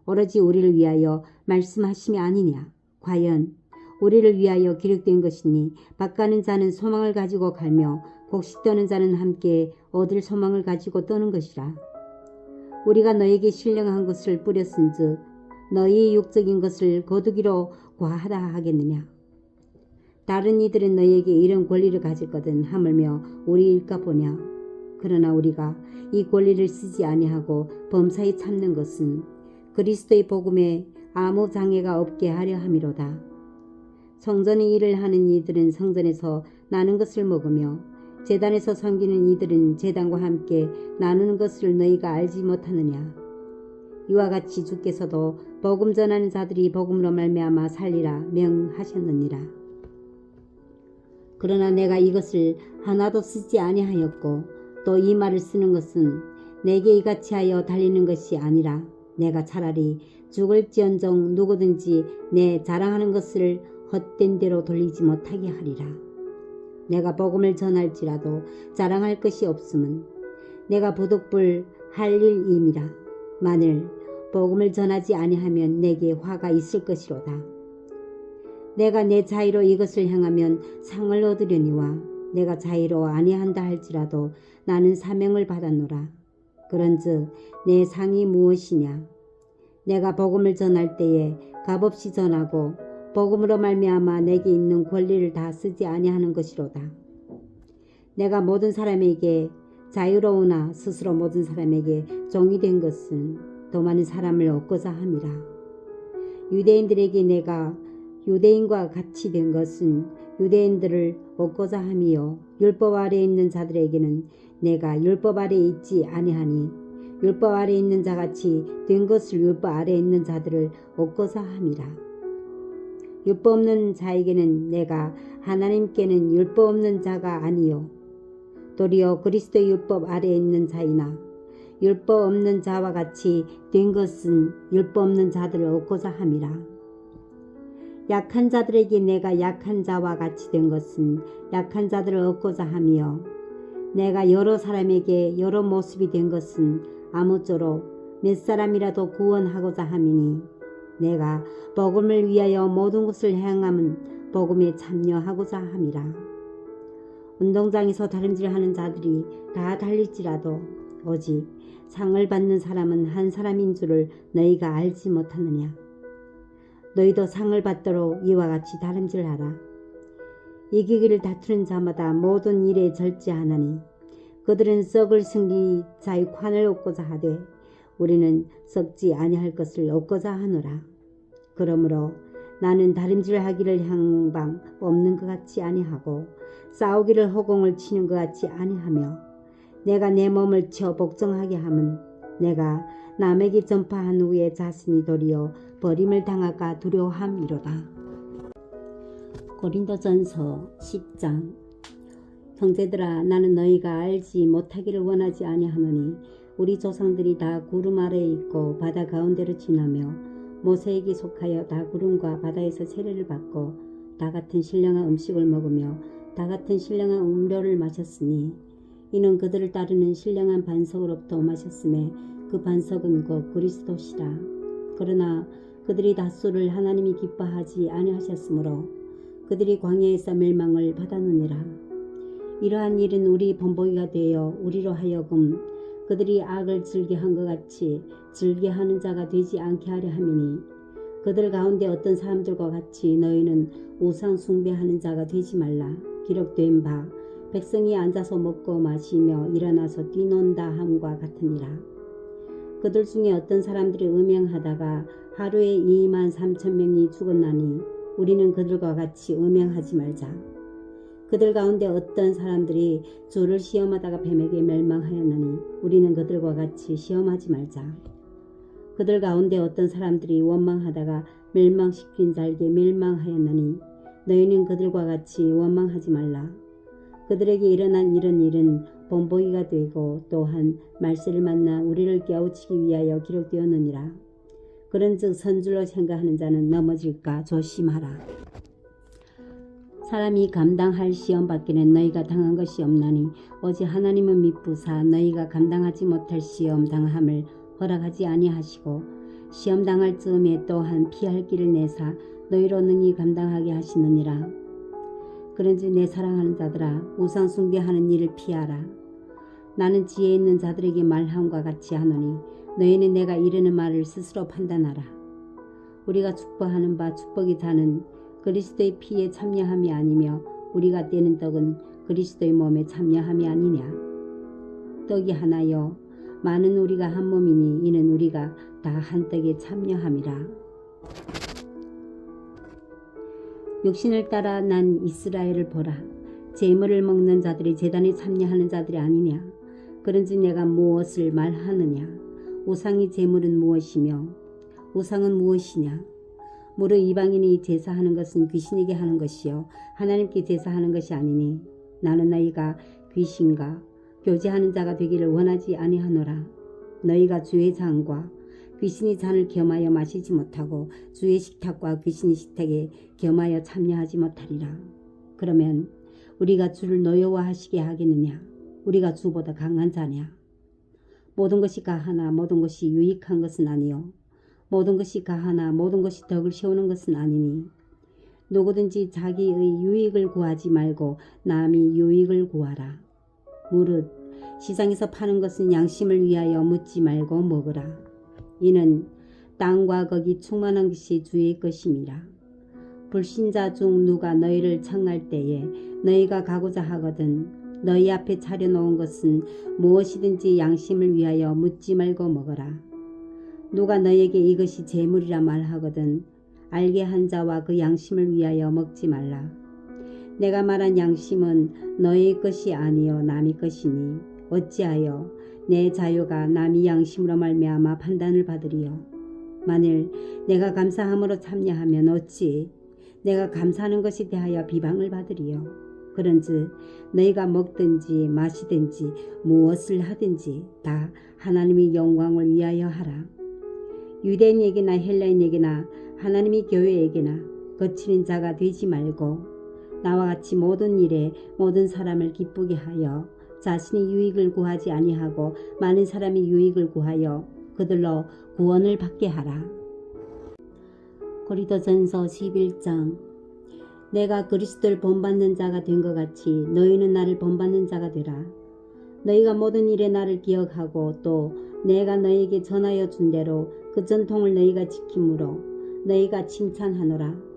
S1: 오로지 우리를 위하여 말씀하심이 아니냐. 과연 우리를 위하여 기록된 것이니 밭가는 자는 소망을 가지고 갈며 곡식 떠는 자는 함께 얻을 소망을 가지고 떠는 것이라. 우리가 너에게 신령한 것을 뿌렸은즉 너희의 육적인 것을 거두기로 과하다 하겠느냐. 다른 이들은 너희에게 이런 권리를 가졌거든 하물며 우리일까 보냐. 그러나 우리가 이 권리를 쓰지 아니하고 범사에 참는 것은 그리스도의 복음에 아무 장애가 없게 하려 함이로다. 성전의 일을 하는 이들은 성전에서 나눈 것을 먹으며 제단에서 섬기는 이들은 제단과 함께 나누는 것을 너희가 알지 못하느냐. 이와 같이 주께서도 복음 전하는 자들이 복음으로 말미암아 살리라 명하셨느니라. 그러나 내가 이것을 하나도 쓰지 아니하였고 또 이 말을 쓰는 것은 내게 이같이 하여 달리는 것이 아니라 내가 차라리 죽을지언정 누구든지 내 자랑하는 것을 헛된 대로 돌리지 못하게 하리라. 내가 복음을 전할지라도 자랑할 것이 없음은 내가 부득불 할 일임이라. 만일 복음을 전하지 아니하면 내게 화가 있을 것이로다. 내가 내 자의로 이것을 행하면 상을 얻으려니와 내가 자의로 아니한다 할지라도 나는 사명을 받았노라. 그런즉 내 상이 무엇이냐? 내가 복음을 전할 때에 값없이 전하고 복음으로 말미암아 내게 있는 권리를 다 쓰지 아니하는 것이로다. 내가 모든 사람에게 자유로우나 스스로 모든 사람에게 종이 된 것은 더 많은 사람을 얻고자 함이라. 유대인들에게 내가 유대인과 같이 된 것은 유대인들을 얻고자 함이요 율법 아래에 있는 자들에게는 내가 율법 아래에 있지 아니하니 율법 아래에 있는 자같이 된 것을 율법 아래에 있는 자들을 얻고자 함이라. 율법 없는 자에게는 내가 하나님께는 율법 없는 자가 아니요 도리어 그리스도의 율법 아래에 있는 자이나 율법 없는 자와 같이 된 것은 율법 없는 자들을 얻고자 함이라. 약한 자들에게 내가 약한 자와 같이 된 것은 약한 자들을 얻고자 하며 내가 여러 사람에게 여러 모습이 된 것은 아무쪼록 몇 사람이라도 구원하고자 함이니 내가 복음을 위하여 모든 것을 행함은 복음에 참여하고자 함이라. 운동장에서 다름질하는 자들이 다 달릴지라도 오직 상을 받는 사람은 한 사람인 줄을 너희가 알지 못하느냐. 너희도 상을 받도록 이와 같이 다름질하라. 이기기를 다투는 자마다 모든 일에 절제하나니 그들은 썩을 승기 자의 관을 얻고자 하되 우리는 썩지 아니할 것을 얻고자 하노라. 그러므로 나는 다름질하기를 향방 없는 것 같이 아니하고 싸우기를 허공을 치는 것 같이 아니하며 내가 내 몸을 쳐 복종하게 함은 내가 남에게 전파한 후에 자신이 도리어 버림을 당할까 두려워함이로다. 고린도전서 10장. 형제들아, 나는 너희가 알지 못하기를 원하지 아니하노니 우리 조상들이 다 구름 아래에 있고 바다 가운데로 지나며 모세에게 속하여 다 구름과 바다에서 세례를 받고 다 같은 신령한 음식을 먹으며 다 같은 신령한 음료를 마셨으니 이는 그들을 따르는 신령한 반석으로부터 마셨음에 그 반석은 곧 그리스도시라. 그러나 그들이 다수를 하나님이 기뻐하지 아니하셨으므로 그들이 광야에서 멸망을 받았느니라. 이러한 일은 우리 본보기가 되어 우리로 하여금 그들이 악을 즐겨한 것 같이 즐겨하는 자가 되지 않게 하려 함이니 그들 가운데 어떤 사람들과 같이 너희는 우상 숭배하는 자가 되지 말라. 기록된 바 백성이 앉아서 먹고 마시며 일어나서 뛰논다 함과 같으니라. 그들 중에 어떤 사람들이 음행하다가 하루에 23,000명이 죽었나니 우리는 그들과 같이 음행하지 말자. 그들 가운데 어떤 사람들이 주를 시험하다가 뱀에게 멸망하였나니 우리는 그들과 같이 시험하지 말자. 그들 가운데 어떤 사람들이 원망하다가 멸망시킨 자에게 멸망하였나니 너희는 그들과 같이 원망하지 말라. 그들에게 일어난 이런 일은 본보기가 되고 또한 말세를 만나 우리를 깨우치기 위하여 기록되었느니라. 그런즉 선줄로 생각하는 자는 넘어질까 조심하라. 사람이 감당할 시험 받기는 너희가 당한 것이 없나니 오직 하나님은 미쁘사 너희가 감당하지 못할 시험 당함을 허락하지 아니하시고 시험 당할 즈음에 또한 피할 길을 내사 너희로 능히 감당하게 하시느니라. 그런즉 내 사랑하는 자들아, 우상 숭배하는 일을 피하라. 나는 지혜 있는 자들에게 말함과 같이 하노니 너희는 내가 이르는 말을 스스로 판단하라. 우리가 축복하는 바 축복이 다는 그리스도의 피에 참여함이 아니며 우리가 떼는 떡은 그리스도의 몸에 참여함이 아니냐. 떡이 하나요 많은 우리가 한 몸이니 이는 우리가 다 한 떡에 참여함이라. 육신을 따라 난 이스라엘을 보라. 제물을 먹는 자들이 제단에 참여하는 자들이 아니냐. 그런지 내가 무엇을 말하느냐. 우상의 제물은 무엇이며 우상은 무엇이냐. 무릇 이방인이 제사하는 것은 귀신에게 하는 것이요 하나님께 제사하는 것이 아니니 나는 너희가 귀신과 교제하는 자가 되기를 원하지 아니하노라. 너희가 주의 잔과 귀신이 잔을 겸하여 마시지 못하고 주의 식탁과 귀신의 식탁에 겸하여 참여하지 못하리라. 그러면 우리가 주를 노여워하시게 하겠느냐? 우리가 주보다 강한 자냐? 모든 것이 가하나 모든 것이 유익한 것은 아니요 모든 것이 가하나 모든 것이 덕을 세우는 것은 아니니 누구든지 자기의 유익을 구하지 말고 남이 유익을 구하라. 무릇 시장에서 파는 것은 양심을 위하여 묻지 말고 먹으라. 이는 땅과 거기 충만한 것이 주의 것임이라. 불신자 중 누가 너희를 청할 때에 너희가 가고자 하거든 너희 앞에 차려놓은 것은 무엇이든지 양심을 위하여 묻지 말고 먹어라. 누가 너희에게 이것이 재물이라 말하거든 알게 한 자와 그 양심을 위하여 먹지 말라. 내가 말한 양심은 너희 것이 아니요 남의 것이니 어찌하여 내 자유가 남의 양심으로 말미암아 판단을 받으리요. 만일 내가 감사함으로 참여하면 어찌 내가 감사하는 것에 대하여 비방을 받으리요. 그런즉 너희가 먹든지 마시든지 무엇을 하든지 다 하나님의 영광을 위하여 하라. 유대인에게나 헬라인에게나 하나님의 교회에게나 거치는 자가 되지 말고 나와 같이 모든 일에 모든 사람을 기쁘게 하여 자신의 유익을 구하지 아니하고 많은 사람의 유익을 구하여 그들로 구원을 받게 하라. 고린도전서 11장. 내가 그리스도를 본받는 자가 된 것 같이 너희는 나를 본받는 자가 되라. 너희가 모든 일에 나를 기억하고 또 내가 너희에게 전하여 준 대로 그 전통을 너희가 지킴으로 너희가 칭찬하노라.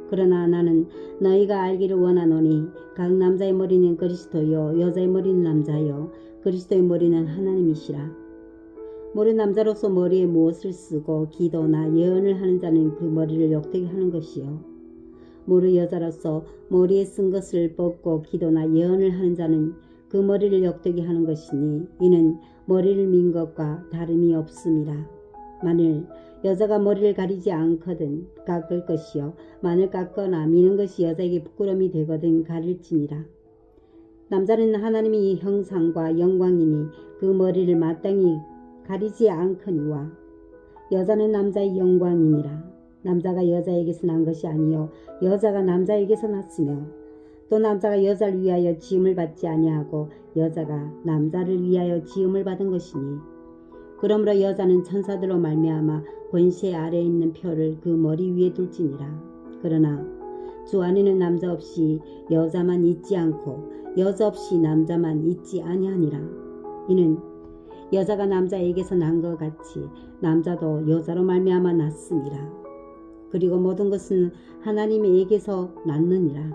S1: 그러나 나는 너희가 알기를 원하노니 각 남자의 머리는 그리스도요 여자의 머리는 남자요 그리스도의 머리는 하나님이시라. 모르 남자로서 머리에 무엇을 쓰고 기도나 예언을 하는 자는 그 머리를 욕되게 하는 것이요 모르 여자로서 머리에 쓴 것을 벗고 기도나 예언을 하는 자는 그 머리를 욕되게 하는 것이니 이는 머리를 민 것과 다름이 없음이라. 만일 여자가 머리를 가리지 않거든 깎을 것이요 만일 깎거나 미는 것이 여자에게 부끄러움이 되거든 가릴지니라. 남자는 하나님의 형상과 영광이니 그 머리를 마땅히 가리지 않거니와 여자는 남자의 영광이니라. 남자가 여자에게서 난 것이 아니요 여자가 남자에게서 났으며 또 남자가 여자를 위하여 지음을 받지 아니하고 여자가 남자를 위하여 지음을 받은 것이니 그러므로 여자는 천사들로 말미암아 권세 아래에 있는 표를 그 머리 위에 둘지니라. 그러나 주 안에는 남자 없이 여자만 있지 않고 여자 없이 남자만 있지 아니하니라. 이는 여자가 남자에게서 난 것 같이 남자도 여자로 말미암아 났음이라. 그리고 모든 것은 하나님에게서 났느니라.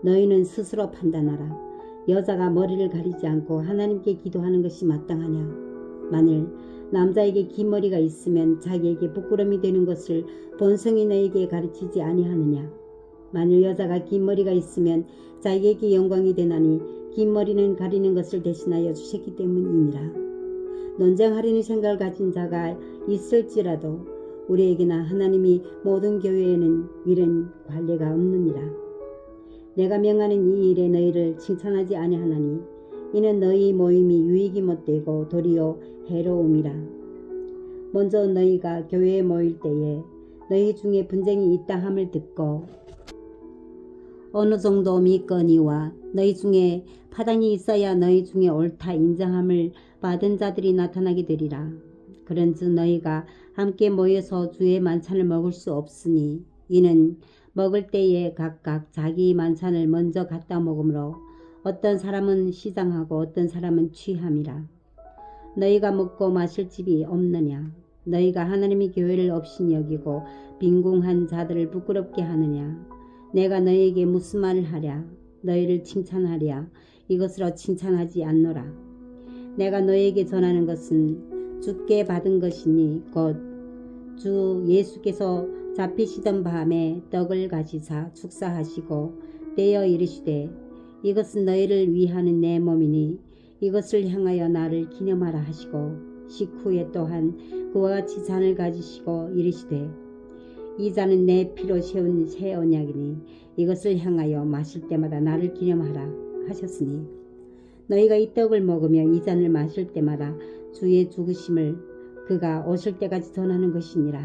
S1: 너희는 스스로 판단하라. 여자가 머리를 가리지 않고 하나님께 기도하는 것이 마땅하냐? 만일 남자에게 긴 머리가 있으면 자기에게 부끄러움이 되는 것을 본성이 너에게 가르치지 아니하느냐? 만일 여자가 긴 머리가 있으면 자기에게 영광이 되나니 긴 머리는 가리는 것을 대신하여 주셨기 때문이니라. 논쟁하려는 생각을 가진 자가 있을지라도 우리에게나 하나님이 모든 교회에는 이런 관례가 없느니라. 내가 명하는 이 일에 너희를 칭찬하지 아니하나니 이는 너희 모임이 유익이 못되고 도리어 해로움이라. 먼저 너희가 교회에 모일 때에 너희 중에 분쟁이 있다 함을 듣고 어느 정도 믿거니와 너희 중에 파당이 있어야 너희 중에 옳다 인정함을 받은 자들이 나타나게 되리라. 그런즉 너희가 함께 모여서 주의 만찬을 먹을 수 없으니 이는 먹을 때에 각각 자기 만찬을 먼저 갖다 먹으므로 어떤 사람은 시장하고 어떤 사람은 취함이라. 너희가 먹고 마실 집이 없느냐? 너희가 하나님의 교회를 없인 여기고 빈궁한 자들을 부끄럽게 하느냐? 내가 너희에게 무슨 말을 하랴? 너희를 칭찬하랴? 이것으로 칭찬하지 않노라. 내가 너희에게 전하는 것은 주께 받은 것이니 곧 주 예수께서 잡히시던 밤에 떡을 가지사 축사하시고 떼어 이르시되 이것은 너희를 위하는 내 몸이니 이것을 향하여 나를 기념하라 하시고 식후에 또한 그와 같이 잔을 가지시고 이르시되 이 잔은 내 피로 세운 새 언약이니 이것을 향하여 마실 때마다 나를 기념하라 하셨으니 너희가 이 떡을 먹으며 이 잔을 마실 때마다 주의 죽으심을 그가 오실 때까지 전하는 것이니라.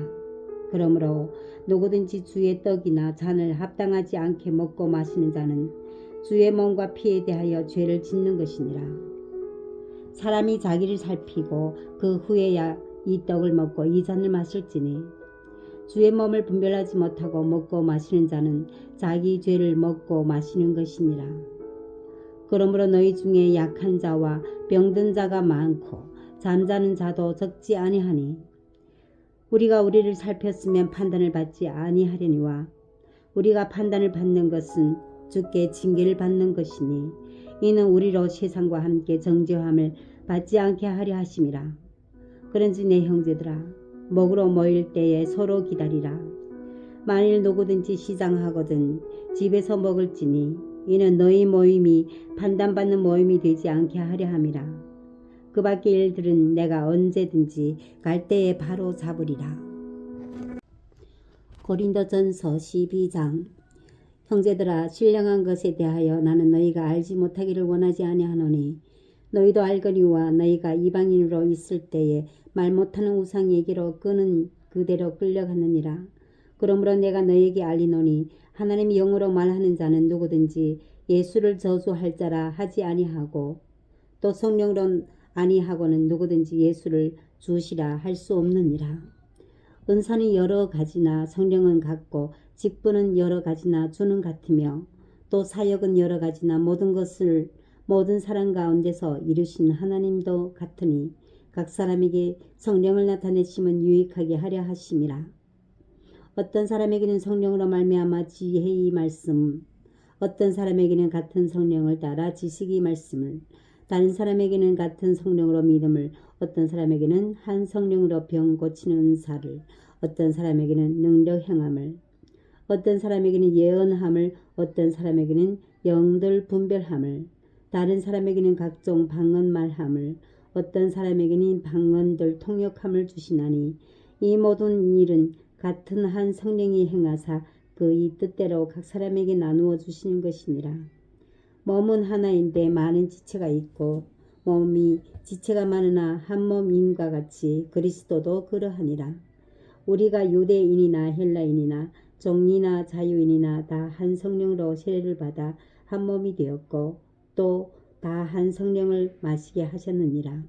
S1: 그러므로 누구든지 주의 떡이나 잔을 합당하지 않게 먹고 마시는 자는 주의 몸과 피에 대하여 죄를 짓는 것이니라. 사람이 자기를 살피고 그 후에야 이 떡을 먹고 이 잔을 마실지니 주의 몸을 분별하지 못하고 먹고 마시는 자는 자기 죄를 먹고 마시는 것이니라. 그러므로 너희 중에 약한 자와 병든 자가 많고 잠자는 자도 적지 아니하니 우리가 우리를 살폈으면 판단을 받지 아니하려니와 우리가 판단을 받는 것은 주께 징계를 받는 것이니 이는 우리로 세상과 함께 정죄함을 받지 않게 하려 하심이라. 그런지 내 형제들아, 먹으러 모일 때에 서로 기다리라. 만일 누구든지 시장하거든 집에서 먹을지니 이는 너희 모임이 판단받는 모임이 되지 않게 하려 함이라. 그 밖의 일들은 내가 언제든지 갈 때에 바로 잡으리라. 고린도전서 12장. 형제들아, 신령한 것에 대하여 나는 너희가 알지 못하기를 원하지 아니하노니 너희도 알거니와 너희가 이방인으로 있을 때에 말 못하는 우상 얘기로 끄는 그대로 끌려갔느니라. 그러므로 내가 너희에게 알리노니 하나님이 영으로 말하는 자는 누구든지 예수를 저주할 자라 하지 아니하고 또 성령으로 아니하고는 누구든지 예수를 주시라 할 수 없느니라. 은사는 여러 가지나 성령은 같고 직분은 여러 가지나 주는 같으며 또 사역은 여러 가지나 모든 것을 모든 사람 가운데서 이루신 하나님도 같으니 각 사람에게 성령을 나타내심은 유익하게 하려 하심이라. 어떤 사람에게는 성령으로 말미암아 지혜의 말씀, 어떤 사람에게는 같은 성령을 따라 지식의 말씀을, 다른 사람에게는 같은 성령으로 믿음을, 어떤 사람에게는 한 성령으로 병 고치는 은사를, 어떤 사람에게는 능력 행함을, 어떤 사람에게는 예언함을, 어떤 사람에게는 영들 분별함을, 다른 사람에게는 각종 방언 말함을, 어떤 사람에게는 방언들 통역함을 주시나니 이 모든 일은 같은 한 성령이 행하사 그의 뜻대로 각 사람에게 나누어 주시는 것이니라. 몸은 하나인데 많은 지체가 있고 몸이 지체가 많으나 한 몸인과 같이 그리스도도 그러하니라. 우리가 유대인이나 헬라인이나 종이나 자유인이나 다 한 성령으로 세례를 받아 한 몸이 되었고 또 다 한 성령을 마시게 하셨느니라.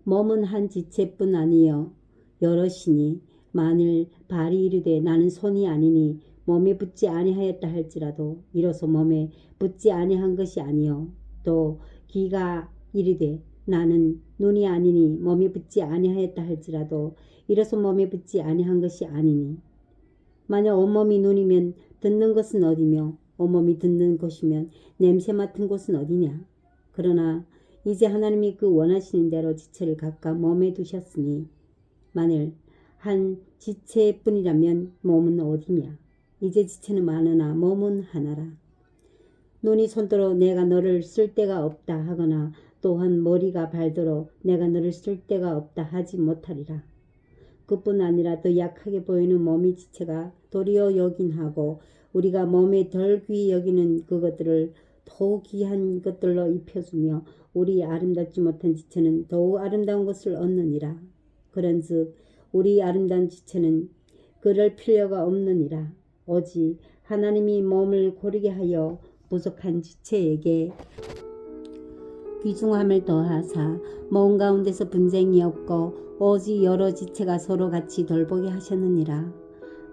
S1: 몸은 한 지체뿐 아니요 여럿이니 만일 발이 이르되 나는 손이 아니니 몸에 붙지 아니하였다 할지라도 이로써 몸에 붙지 아니한 것이 아니요 또 귀가 이르되 나는 눈이 아니니 몸에 붙지 아니하였다 할지라도 이로써 몸에 붙지 아니한 것이 아니니 만약 온몸이 눈이면 듣는 것은 어디며 온몸이 듣는 곳이면 냄새 맡은 곳은 어디냐. 그러나 이제 하나님이 그 원하시는 대로 지체를 각각 몸에 두셨으니 만일 한 지체뿐이라면 몸은 어디냐. 이제 지체는 많으나 몸은 하나라. 눈이 손도로 내가 너를 쓸 데가 없다 하거나 또한 머리가 발도로 내가 너를 쓸 데가 없다 하지 못하리라. 그뿐 아니라 더 약하게 보이는 몸의 지체가 도리어 여긴 하고 우리가 몸에 덜 귀히 여기는 그것들을 더욱 귀한 것들로 입혀주며 우리 아름답지 못한 지체는 더욱 아름다운 것을 얻느니라. 그런즉 우리 아름다운 지체는 그럴 필요가 없느니라. 오직 하나님이 몸을 고르게 하여 부족한 지체에게 귀중함을 더하사 몸 가운데서 분쟁이 없고 오직 여러 지체가 서로 같이 돌보게 하셨느니라.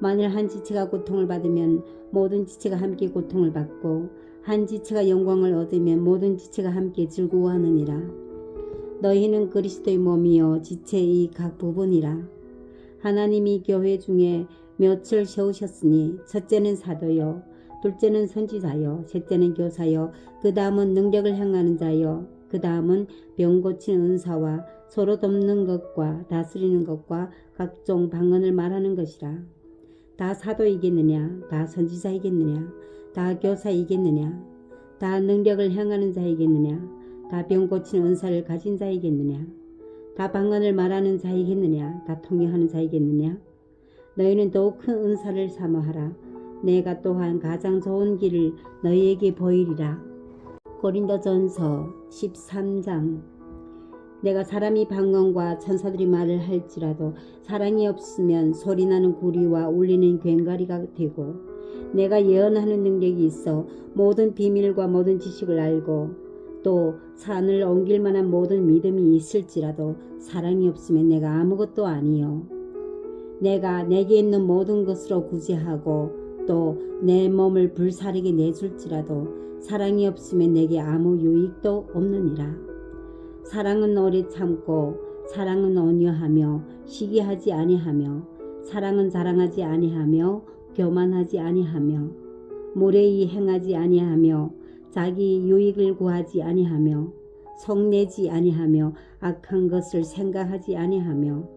S1: 만일 한 지체가 고통을 받으면 모든 지체가 함께 고통을 받고 한 지체가 영광을 얻으면 모든 지체가 함께 즐거워하느니라. 너희는 그리스도의 몸이요 지체의 각 부분이라. 하나님이 교회 중에 몇을 세우셨으니 첫째는 사도요 둘째는 선지자요 셋째는 교사요 그 다음은 능력을 행하는 자요 그 다음은 병 고치는 은사와 서로 돕는 것과 다스리는 것과 각종 방언을 말하는 것이라. 다 사도이겠느냐 다 선지자이겠느냐 다 교사이겠느냐 다 능력을 행하는 자이겠느냐 다 병 고치는 은사를 가진 자이겠느냐 다 방언을 말하는 자이겠느냐 다 통역하는 자이겠느냐. 너희는 더욱 큰 은사를 사모하라. 내가 또한 가장 좋은 길을 너희에게 보이리라. 고린도전서 13장. 내가 사람이 방언과 천사들이 말을 할지라도 사랑이 없으면 소리나는 구리와 울리는 괭가리가 되고, 내가 예언하는 능력이 있어 모든 비밀과 모든 지식을 알고 또 산을 옮길 만한 모든 믿음이 있을지라도 사랑이 없으면 내가 아무것도 아니요. 내가 내게 있는 모든 것으로 구제하고 또 내 몸을 불사르게 내줄지라도 사랑이 없으면 내게 아무 유익도 없느니라. 사랑은 오래 참고 사랑은 온유하며 시기하지 아니하며 사랑은 자랑하지 아니하며 교만하지 아니하며 무례히 행하지 아니하며 자기 유익을 구하지 아니하며 속내지 아니하며 악한 것을 생각하지 아니하며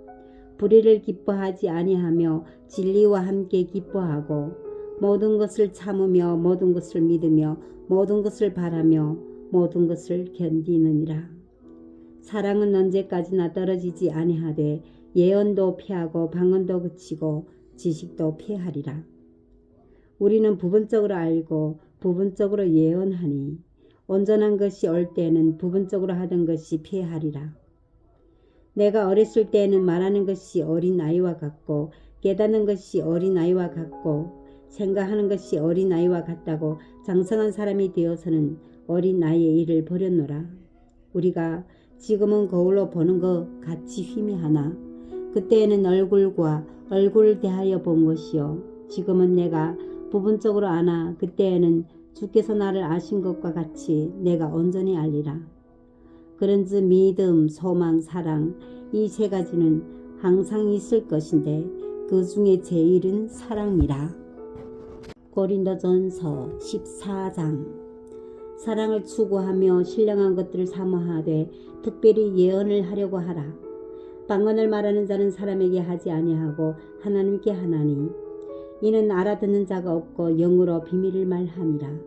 S1: 불의를 기뻐하지 아니하며 진리와 함께 기뻐하고 모든 것을 참으며 모든 것을 믿으며 모든 것을 바라며 모든 것을 견디느니라. 사랑은 언제까지나 떨어지지 아니하되 예언도 피하고 방언도 그치고 지식도 피하리라. 우리는 부분적으로 알고 부분적으로 예언하니 온전한 것이 올 때에는 부분적으로 하던 것이 피하리라. 내가 어렸을 때에는 말하는 것이 어린아이와 같고 깨닫는 것이 어린아이와 같고 생각하는 것이 어린아이와 같다고 장성한 사람이 되어서는 어린아이의 일을 버렸노라. 우리가 지금은 거울로 보는 것 같이 희미하나 그때에는 얼굴과 얼굴을 대하여 본 것이요 지금은 내가 부분적으로 아나 그때에는 주께서 나를 아신 것과 같이 내가 온전히 알리라. 그런즉 믿음, 소망, 사랑 이 세 가지는 항상 있을 것인데 그 중에 제일은 사랑이라. 고린도전서 14장. 사랑을 추구하며 신령한 것들을 사모하되 특별히 예언을 하려고 하라. 방언을 말하는 자는 사람에게 하지 아니하고 하나님께 하나니 이는 알아듣는 자가 없고 영으로 비밀을 말함이라.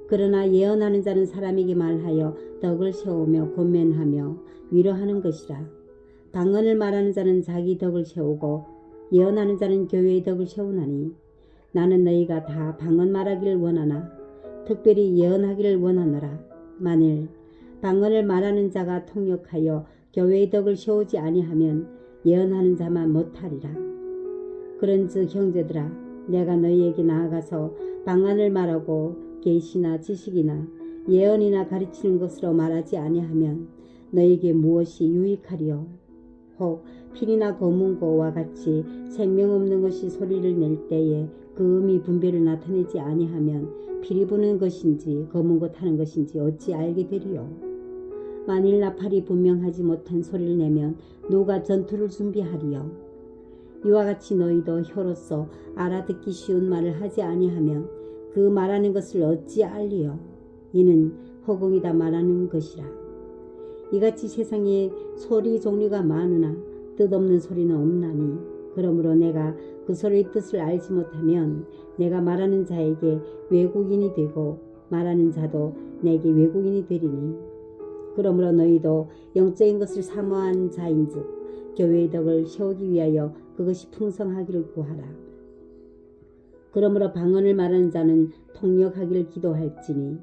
S1: 그러나 예언하는 자는 사람에게 말하여 덕을 세우며 권면하며 위로하는 것이라. 방언을 말하는 자는 자기 덕을 세우고 예언하는 자는 교회의 덕을 세우나니 나는 너희가 다 방언 말하기를 원하나 특별히 예언하기를 원하노라. 만일 방언을 말하는 자가 통역하여 교회의 덕을 세우지 아니하면 예언하는 자만 못하리라. 그런즉 형제들아 내가 너희에게 나아가서 방언을 말하고 계시나 지식이나 예언이나 가르치는 것으로 말하지 아니하면 너희에게 무엇이 유익하리요. 혹 필이나 검은고와 같이 생명 없는 것이 소리를 낼 때에 그 음이 분별을 나타내지 아니하면 피리 부는 것인지 검은고 타는 것인지 어찌 알게 되리요. 만일 나팔이 분명하지 못한 소리를 내면 누가 전투를 준비하리요. 이와 같이 너희도 혀로서 알아듣기 쉬운 말을 하지 아니하면 그 말하는 것을 어찌 알리요. 이는 허공이다 말하는 것이라. 이같이 세상에 소리 종류가 많으나 뜻없는 소리는 없나니 그러므로 내가 그 소리의 뜻을 알지 못하면 내가 말하는 자에게 외국인이 되고 말하는 자도 내게 외국인이 되리니 그러므로 너희도 영적인 것을 사모한 자인즉 교회의 덕을 세우기 위하여 그것이 풍성하기를 구하라. 그러므로 방언을 말하는 자는 통역하기를 기도할지니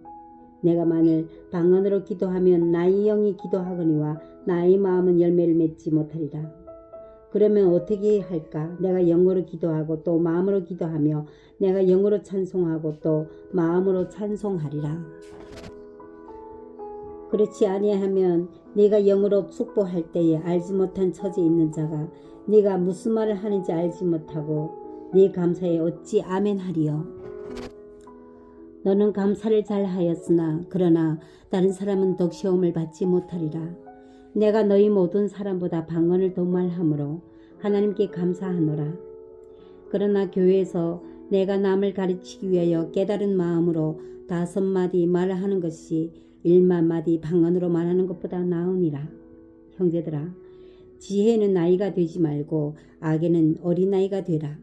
S1: 내가 만일 방언으로 기도하면 나의 영이 기도하거니와 나의 마음은 열매를 맺지 못하리라. 그러면 어떻게 할까? 내가 영으로 기도하고 또 마음으로 기도하며 내가 영으로 찬송하고 또 마음으로 찬송하리라. 그렇지 아니하면 네가 영으로 축복할 때에 알지 못한 처지에 있는 자가 네가 무슨 말을 하는지 알지 못하고 네 감사에 어찌 아멘 하리요. 너는 감사를 잘 하였으나 그러나 다른 사람은 덕시험을 받지 못하리라. 내가 너희 모든 사람보다 방언을 더 말하므로 하나님께 감사하노라. 그러나 교회에서 내가 남을 가르치기 위하여 깨달은 마음으로 5마디 말을 하는 것이 1만마디 방언으로 말하는 것보다 나으니라. 형제들아 지혜에는 나이가 되지 말고 악에는 어린아이가 되라.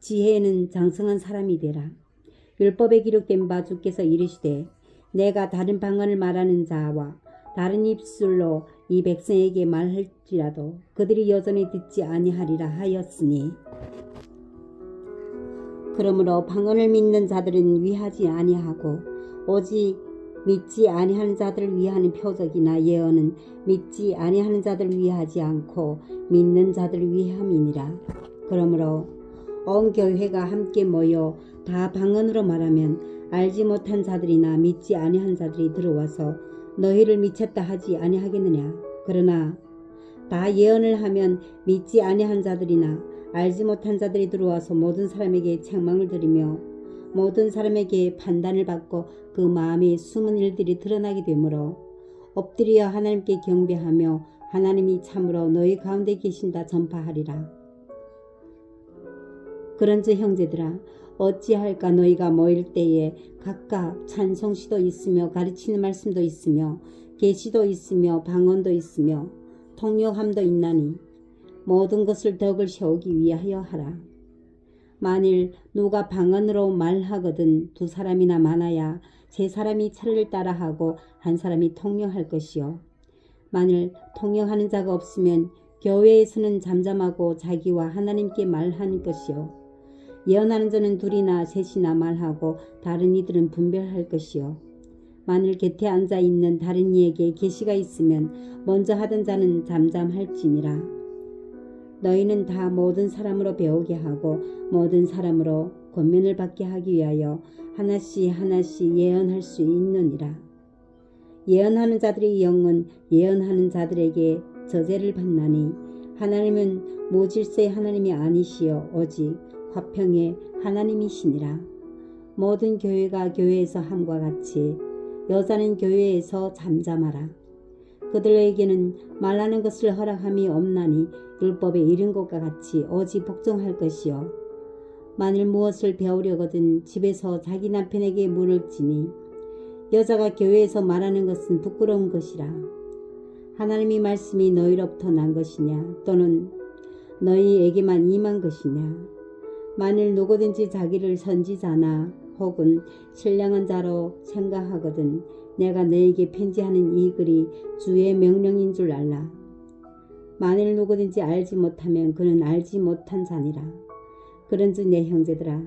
S1: 지혜에는 장성한 사람이 되라. 율법에 기록된 바 주께서 이르시되 내가 다른 방언을 말하는 자와 다른 입술로 이 백성에게 말할지라도 그들이 여전히 듣지 아니하리라 하였으니 그러므로 방언을 믿는 자들은 위하지 아니하고 오직 믿지 아니하는 자들을 위하는 표적이나 예언은 믿지 아니하는 자들을 위하지 않고 믿는 자들을 위함이니라. 그러므로 온 교회가 함께 모여 다 방언으로 말하면 알지 못한 자들이나 믿지 아니한 자들이 들어와서 너희를 미쳤다 하지 아니하겠느냐. 그러나 다 예언을 하면 믿지 아니한 자들이나 알지 못한 자들이 들어와서 모든 사람에게 책망을 들이며 모든 사람에게 판단을 받고 그 마음의 숨은 일들이 드러나게 되므로 엎드려 하나님께 경배하며 하나님이 참으로 너희 가운데 계신다 전파하리라. 그런즉 형제들아, 어찌할까. 너희가 모일 때에 각각 찬송시도 있으며 가르치는 말씀도 있으며 계시도 있으며 방언도 있으며 통역함도 있나니 모든 것을 덕을 세우기 위하여 하라. 만일 누가 방언으로 말하거든 두 사람이나 많아야 세 사람이 차례를 따라하고 한 사람이 통역할 것이요. 만일 통역하는 자가 없으면 교회에서는 잠잠하고 자기와 하나님께 말하는 것이요. 예언하는 자는 둘이나 셋이나 말하고 다른 이들은 분별할 것이요. 만일 곁에 앉아 있는 다른 이에게 계시가 있으면 먼저 하던 자는 잠잠할지니라. 너희는 다 모든 사람으로 배우게 하고 모든 사람으로 권면을 받게 하기 위하여 하나씩 하나씩 예언할 수 있느니라. 예언하는 자들의 영은 예언하는 자들에게 저죄를 받나니 하나님은 무질서의 하나님이 아니시여 오직 화평의 하나님이시니라. 모든 교회가 교회에서 함과 같이 여자는 교회에서 잠잠하라. 그들에게는 말하는 것을 허락함이 없나니 율법에 이른 것과 같이 오직 복종할 것이요. 만일 무엇을 배우려거든 집에서 자기 남편에게 물을지니 여자가 교회에서 말하는 것은 부끄러운 것이라. 하나님의 말씀이 너희로부터 난 것이냐 또는 너희에게만 임한 것이냐. 만일 누구든지 자기를 선지자나 혹은 신령한 자로 생각하거든 내가 너에게 편지하는 이 글이 주의 명령인 줄 알라. 만일 누구든지 알지 못하면 그는 알지 못한 자니라. 그런즉 내 형제들아,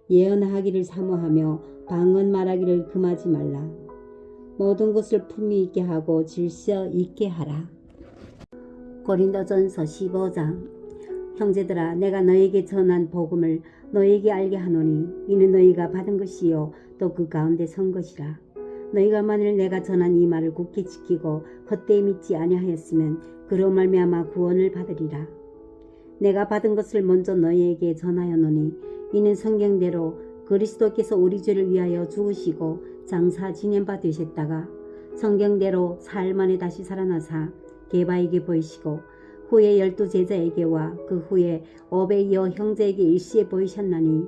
S1: 예언하기를 사모하며 방언 말하기를 금하지 말라. 모든 것을 품위 있게 하고 질서 있게 하라. 고린도전서 15장. 형제들아, 내가 너에게 전한 복음을 너에게 알게 하노니 이는 너희가 받은 것이요 또 그 가운데 선 것이라. 너희가 만일 내가 전한 이 말을 굳게 지키고 헛되이 믿지 아니하였으면 그로 말미암아 구원을 받으리라. 내가 받은 것을 먼저 너희에게 전하였노니 이는 성경대로 그리스도께서 우리 죄를 위하여 죽으시고 장사 지낸 바 되셨다가 성경대로 사흘 만에 다시 살아나사 게바에게 보이시고 후에 12 제자에게와 그 후에 500여 형제에게 일시에 보이셨나니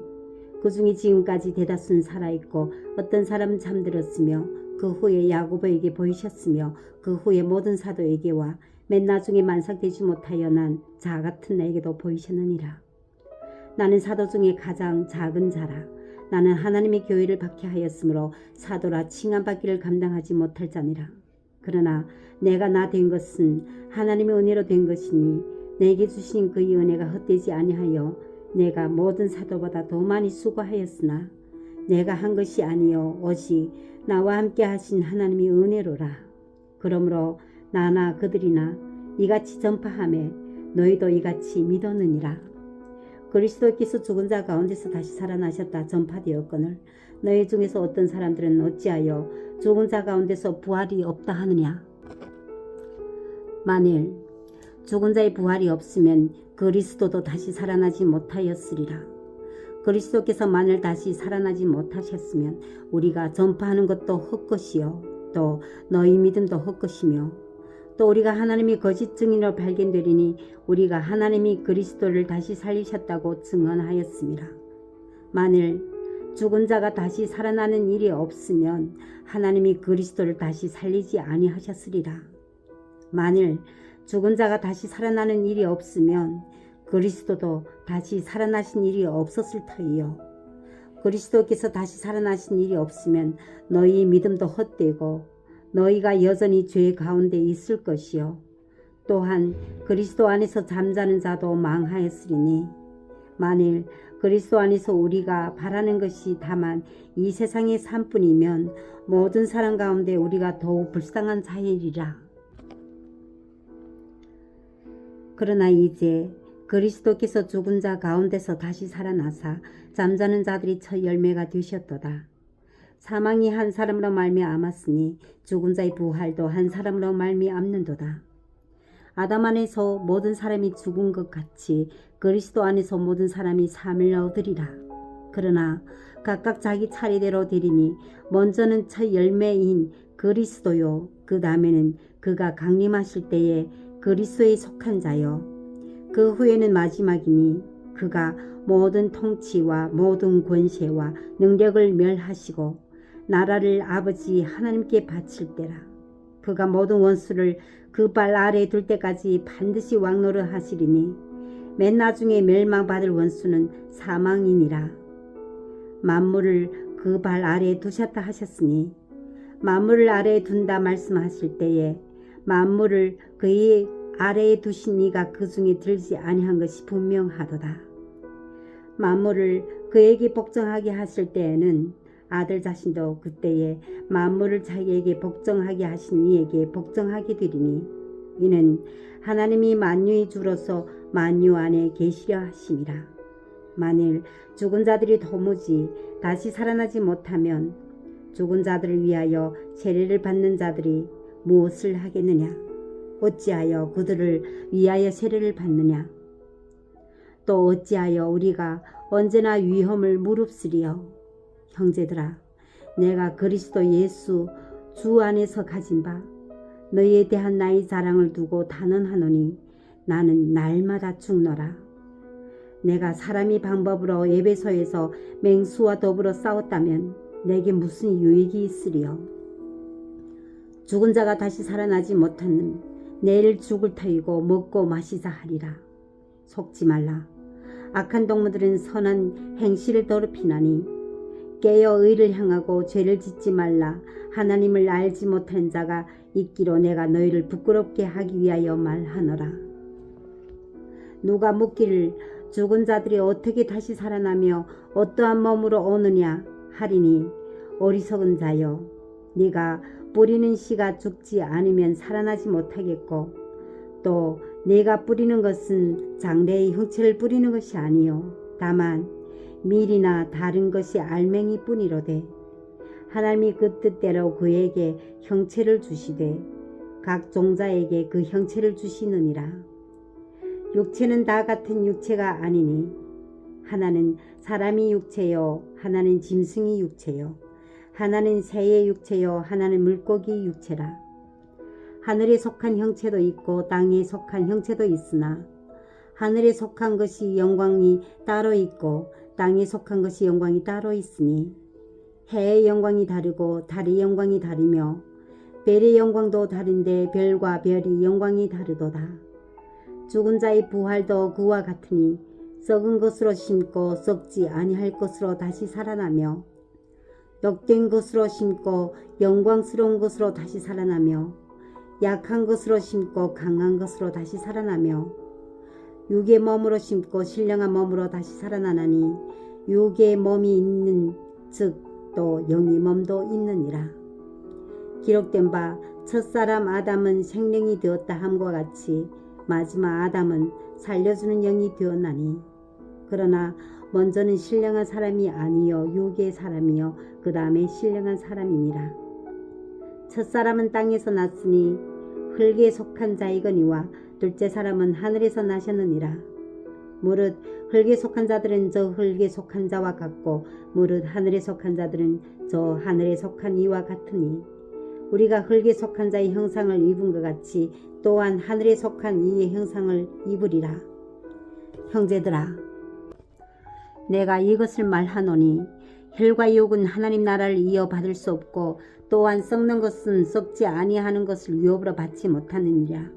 S1: 그 중에 지금까지 대다수는 살아있고 어떤 사람은 잠들었으며 그 후에 야고보에게 보이셨으며 그 후에 모든 사도에게와 맨 나중에 만삭되지 못하여 난 자 같은 나에게도 보이셨느니라. 나는 사도 중에 가장 작은 자라. 나는 하나님의 교회를 박해하였으므로 사도라 칭함받기를 감당하지 못할 자니라. 그러나 내가 나 된 것은 하나님의 은혜로 된 것이니 내게 주신 그의 은혜가 헛되지 아니하여 내가 모든 사도보다 더 많이 수고하였으나 내가 한 것이 아니요 오직 나와 함께 하신 하나님의 은혜로라. 그러므로 나나 그들이나 이같이 전파하매 너희도 이같이 믿었느니라. 그리스도께서 죽은 자 가운데서 다시 살아나셨다 전파되었거늘 너희 중에서 어떤 사람들은 어찌하여 죽은 자 가운데서 부활이 없다 하느냐. 만일 죽은 자의 부활이 없으면 그리스도도 다시 살아나지 못하였으리라. 그리스도께서 만일 다시 살아나지 못하셨으면 우리가 전파하는 것도 헛것이요 또 너희 믿음도 헛것이며 또 우리가 하나님의 거짓 증인으로 발견되리니 우리가 하나님이 그리스도를 다시 살리셨다고 증언하였습니다. 만일 죽은 자가 다시 살아나는 일이 없으면 하나님이 그리스도를 다시 살리지 아니하셨으리라. 만일 죽은 자가 다시 살아나는 일이 없으면 그리스도도 다시 살아나신 일이 없었을 터이요. 그리스도께서 다시 살아나신 일이 없으면 너희 믿음도 헛되고 너희가 여전히 죄 가운데 있을 것이요. 또한 그리스도 안에서 잠자는 자도 망하였으리니 만일 그리스도 안에서 우리가 바라는 것이 다만 이 세상의 삶뿐이면 모든 사람 가운데 우리가 더욱 불쌍한 자이리라. 그러나 이제 그리스도께서 죽은 자 가운데서 다시 살아나사 잠자는 자들이 첫 열매가 되셨도다. 사망이 한 사람으로 말미암았으니 죽은 자의 부활도 한 사람으로 말미암는도다. 아담 안에서 모든 사람이 죽은 것 같이 그리스도 안에서 모든 사람이 삶을 얻으리라. 그러나 각각 자기 차례대로 되리니 먼저는 첫 열매인 그리스도요, 그 다음에는 그가 강림하실 때에 그리스도에 속한 자요, 그 후에는 마지막이니 그가 모든 통치와 모든 권세와 능력을 멸하시고 나라를 아버지 하나님께 바칠 때라. 그가 모든 원수를 그 발 아래에 둘 때까지 반드시 왕노릇 하시리니 맨 나중에 멸망받을 원수는 사망이니라. 만물을 그 발 아래에 두셨다 하셨으니 만물을 아래에 둔다 말씀하실 때에 만물을 그의 아래에 두신 이가 그 중에 들지 아니한 것이 분명하도다. 만물을 그에게 복종하게 하실 때에는 아들 자신도 그때에 만물을 자기에게 복종하게 하신 이에게 복종하게 되리니 이는 하나님이 만유의 주로서 만유 안에 계시려 하심이라. 만일 죽은 자들이 도무지 다시 살아나지 못하면 죽은 자들을 위하여 세례를 받는 자들이 무엇을 하겠느냐? 어찌하여 그들을 위하여 세례를 받느냐? 또 어찌하여 우리가 언제나 위험을 무릅쓰리요? 형제들아, 내가 그리스도 예수 주 안에서 가진 바 너희에 대한 나의 자랑을 두고 단언하노니 나는 날마다 죽노라. 내가 사람의 방법으로 에베소에서 맹수와 더불어 싸웠다면 내게 무슨 유익이 있으리요? 죽은 자가 다시 살아나지 못하는 내일 죽을 터이고 먹고 마시자 하리라. 속지 말라. 악한 동무들은 선한 행실을 더럽히나니 깨어 의를 향하고 죄를 짓지 말라. 하나님을 알지 못하는 자가 있기로 내가 너희를 부끄럽게 하기 위하여 말하노라. 누가 묻기를 죽은 자들이 어떻게 다시 살아나며 어떠한 몸으로 오느냐 하리니 어리석은 자여, 네가 뿌리는 씨가 죽지 않으면 살아나지 못하겠고 또 네가 뿌리는 것은 장래의 형체를 뿌리는 것이 아니요 다만 밀이나 다른 것이 알맹이 뿐이로되 하나님이 그 뜻대로 그에게 형체를 주시되 각 종자에게 그 형체를 주시느니라. 육체는 다 같은 육체가 아니니 하나는 사람이 육체요 하나는 짐승이 육체요 하나는 새의 육체요 하나는 물고기 육체라. 하늘에 속한 형체도 있고 땅에 속한 형체도 있으나 하늘에 속한 것이 영광이 따로 있고 땅에 속한 것이 영광이 따로 있으니 해의 영광이 다르고 달의 영광이 다르며 별의 영광도 다른데 별과 별이 영광이 다르도다. 죽은 자의 부활도 그와 같으니 썩은 것으로 심고 썩지 아니할 것으로 다시 살아나며 욕된 것으로 심고 영광스러운 것으로 다시 살아나며 약한 것으로 심고 강한 것으로 다시 살아나며 육의 몸으로 심고 신령한 몸으로 다시 살아나나니 육의 몸이 있는 즉 또 영의 몸도 있느니라. 기록된 바 첫사람 아담은 생명이 되었다 함과 같이 마지막 아담은 살려주는 영이 되었나니 그러나 먼저는 신령한 사람이 아니요 육의 사람이요 그 다음에 신령한 사람이니라. 첫사람은 땅에서 났으니 흙에 속한 자이거니와 둘째 사람은 하늘에서 나셨느니라. 무릇 흙에 속한 자들은 저 흙에 속한 자와 같고 무릇 하늘에 속한 자들은 저 하늘에 속한 이와 같으니 우리가 흙에 속한 자의 형상을 입은 것 같이 또한 하늘에 속한 이의 형상을 입으리라. 형제들아, 내가 이것을 말하노니 혈과 육은 하나님 나라를 이어받을 수 없고 또한 썩는 것은 썩지 아니하는 것을 유업으로 받지 못하느니라.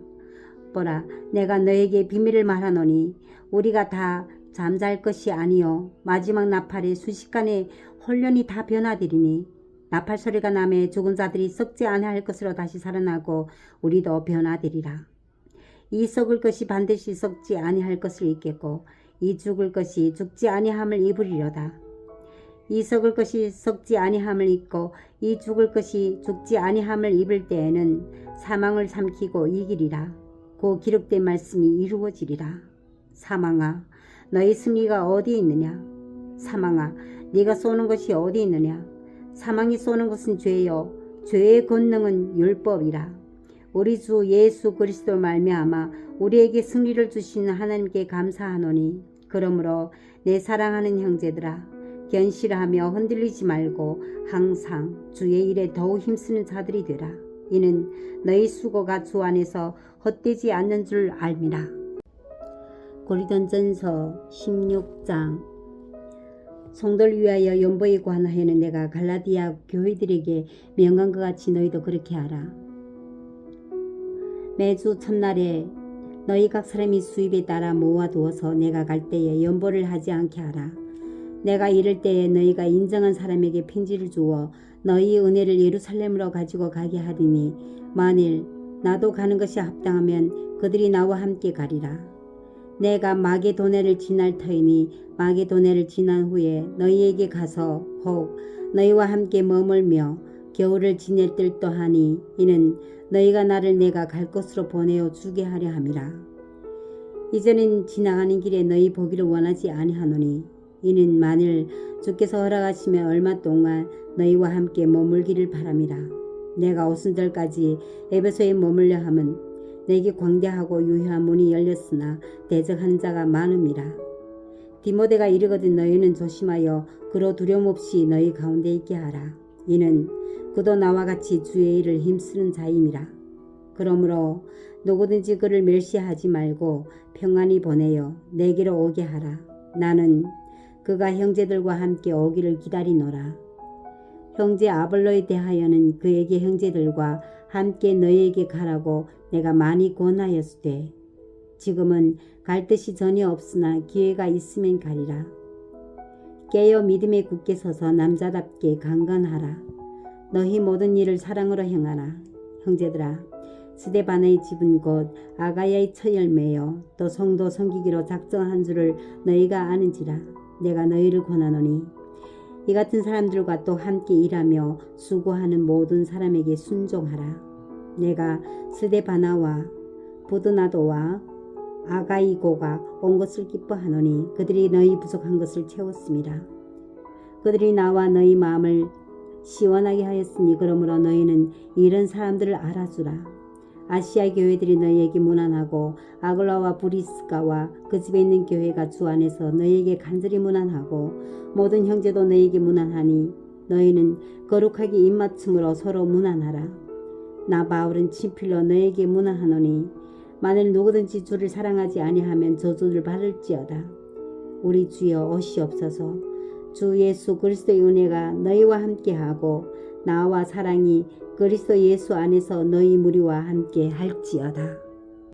S1: 보라, 내가 너에게 비밀을 말하노니 우리가 다 잠잘 것이 아니요 마지막 나팔에 순식간에 홀련히 다 변화되리니 나팔 소리가 나매 죽은 자들이 썩지 아니할 것으로 다시 살아나고 우리도 변화되리라. 이 썩을 것이 반드시 썩지 아니할 것을 잊겠고 이 죽을 것이 죽지 아니함을 입으리로다. 이 썩을 것이 썩지 아니함을 입고 이 죽을 것이 죽지 아니함을 입을 때에는 사망을 삼키고 이기리라. 고 기록된 말씀이 이루어지리라. 사망아, 너의 승리가 어디 있느냐? 사망아, 네가 쏘는 것이 어디 있느냐? 사망이 쏘는 것은 죄요, 죄의 권능은 율법이라. 우리 주 예수 그리스도 말미암아 우리에게 승리를 주시는 하나님께 감사하노니, 그러므로 내 사랑하는 형제들아, 견실하며 흔들리지 말고 항상 주의 일에 더욱 힘쓰는 자들이 되라. 이는 너희 수고가 주 안에서 헛되지 않는 줄 알미라. 고린도전서 16장. 성도를 위하여 연보에 관하여는 내가 갈라디아 교회들에게 명한 것 같이 너희도 그렇게 하라. 매주 첫날에 너희 각 사람이 수입에 따라 모아두어서 내가 갈 때에 연보를 하지 않게 하라. 내가 이럴 때에 너희가 인정한 사람에게 편지를 주어 너희 은혜를 예루살렘으로 가지고 가게 하리니, 만일 나도 가는 것이 합당하면 그들이 나와 함께 가리라. 내가 마게도네를 지날 터이니 마게도네를 지난 후에 너희에게 가서 혹 너희와 함께 머물며 겨울을 지낼 뜰도 하니, 이는 너희가 나를 내가 갈 곳으로 보내어 주게 하려 함이라. 이제는 지나가는 길에 너희 보기를 원하지 아니하노니, 이는 만일 주께서 허락하시면 얼마 동안 너희와 함께 머물기를 바람이라. 내가 오순절까지 에베소에 머물려 함은 내게 광대하고 유효한 문이 열렸으나 대적하는 자가 많음이라. 디모데가 이르거든 너희는 조심하여 그로 두려움 없이 너희 가운데 있게 하라. 이는 그도 나와 같이 주의 일을 힘쓰는 자임이라. 그러므로 누구든지 그를 멸시하지 말고 평안히 보내어 내게로 오게 하라. 나는 그가 형제들과 함께 오기를 기다리노라. 형제 아볼로에 대하여는 그에게 형제들과 함께 너희에게 가라고 내가 많이 권하였으되, 지금은 갈 뜻이 전혀 없으나 기회가 있으면 가리라. 깨어 믿음에 굳게 서서 남자답게 강건하라. 너희 모든 일을 사랑으로 행하라. 형제들아, 스데바나의 집은 곧 아가야의 첫 열매요 또 성도 섬기기로 작정한 줄을 너희가 아는지라. 내가 너희를 권하노니 이 같은 사람들과 또 함께 일하며 수고하는 모든 사람에게 순종하라. 내가 스데바나와 부드나도와 아가이고가 온 것을 기뻐하노니 그들이 너희 부족한 것을 채웠음이라. 그들이 나와 너희 마음을 시원하게 하였으니, 그러므로 너희는 이런 사람들을 알아주라. 아시아 교회들이 너희에게 문안하고 아글라와 브리스가와 그 집에 있는 교회가 주 안에서 너희에게 간절히 문안하고 모든 형제도 너희에게 문안하니, 너희는 거룩하게 입맞춤으로 서로 문안하라. 나 바울은 친필로 너희에게 문안하노니, 만일 누구든지 주를 사랑하지 아니하면 저주를 받을지어다. 우리 주여 오시옵소서. 주 예수 그리스도의 은혜가 너희와 함께하고 나와 사랑이 그리스도 예수 안에서 너희 무리와 함께 할지어다.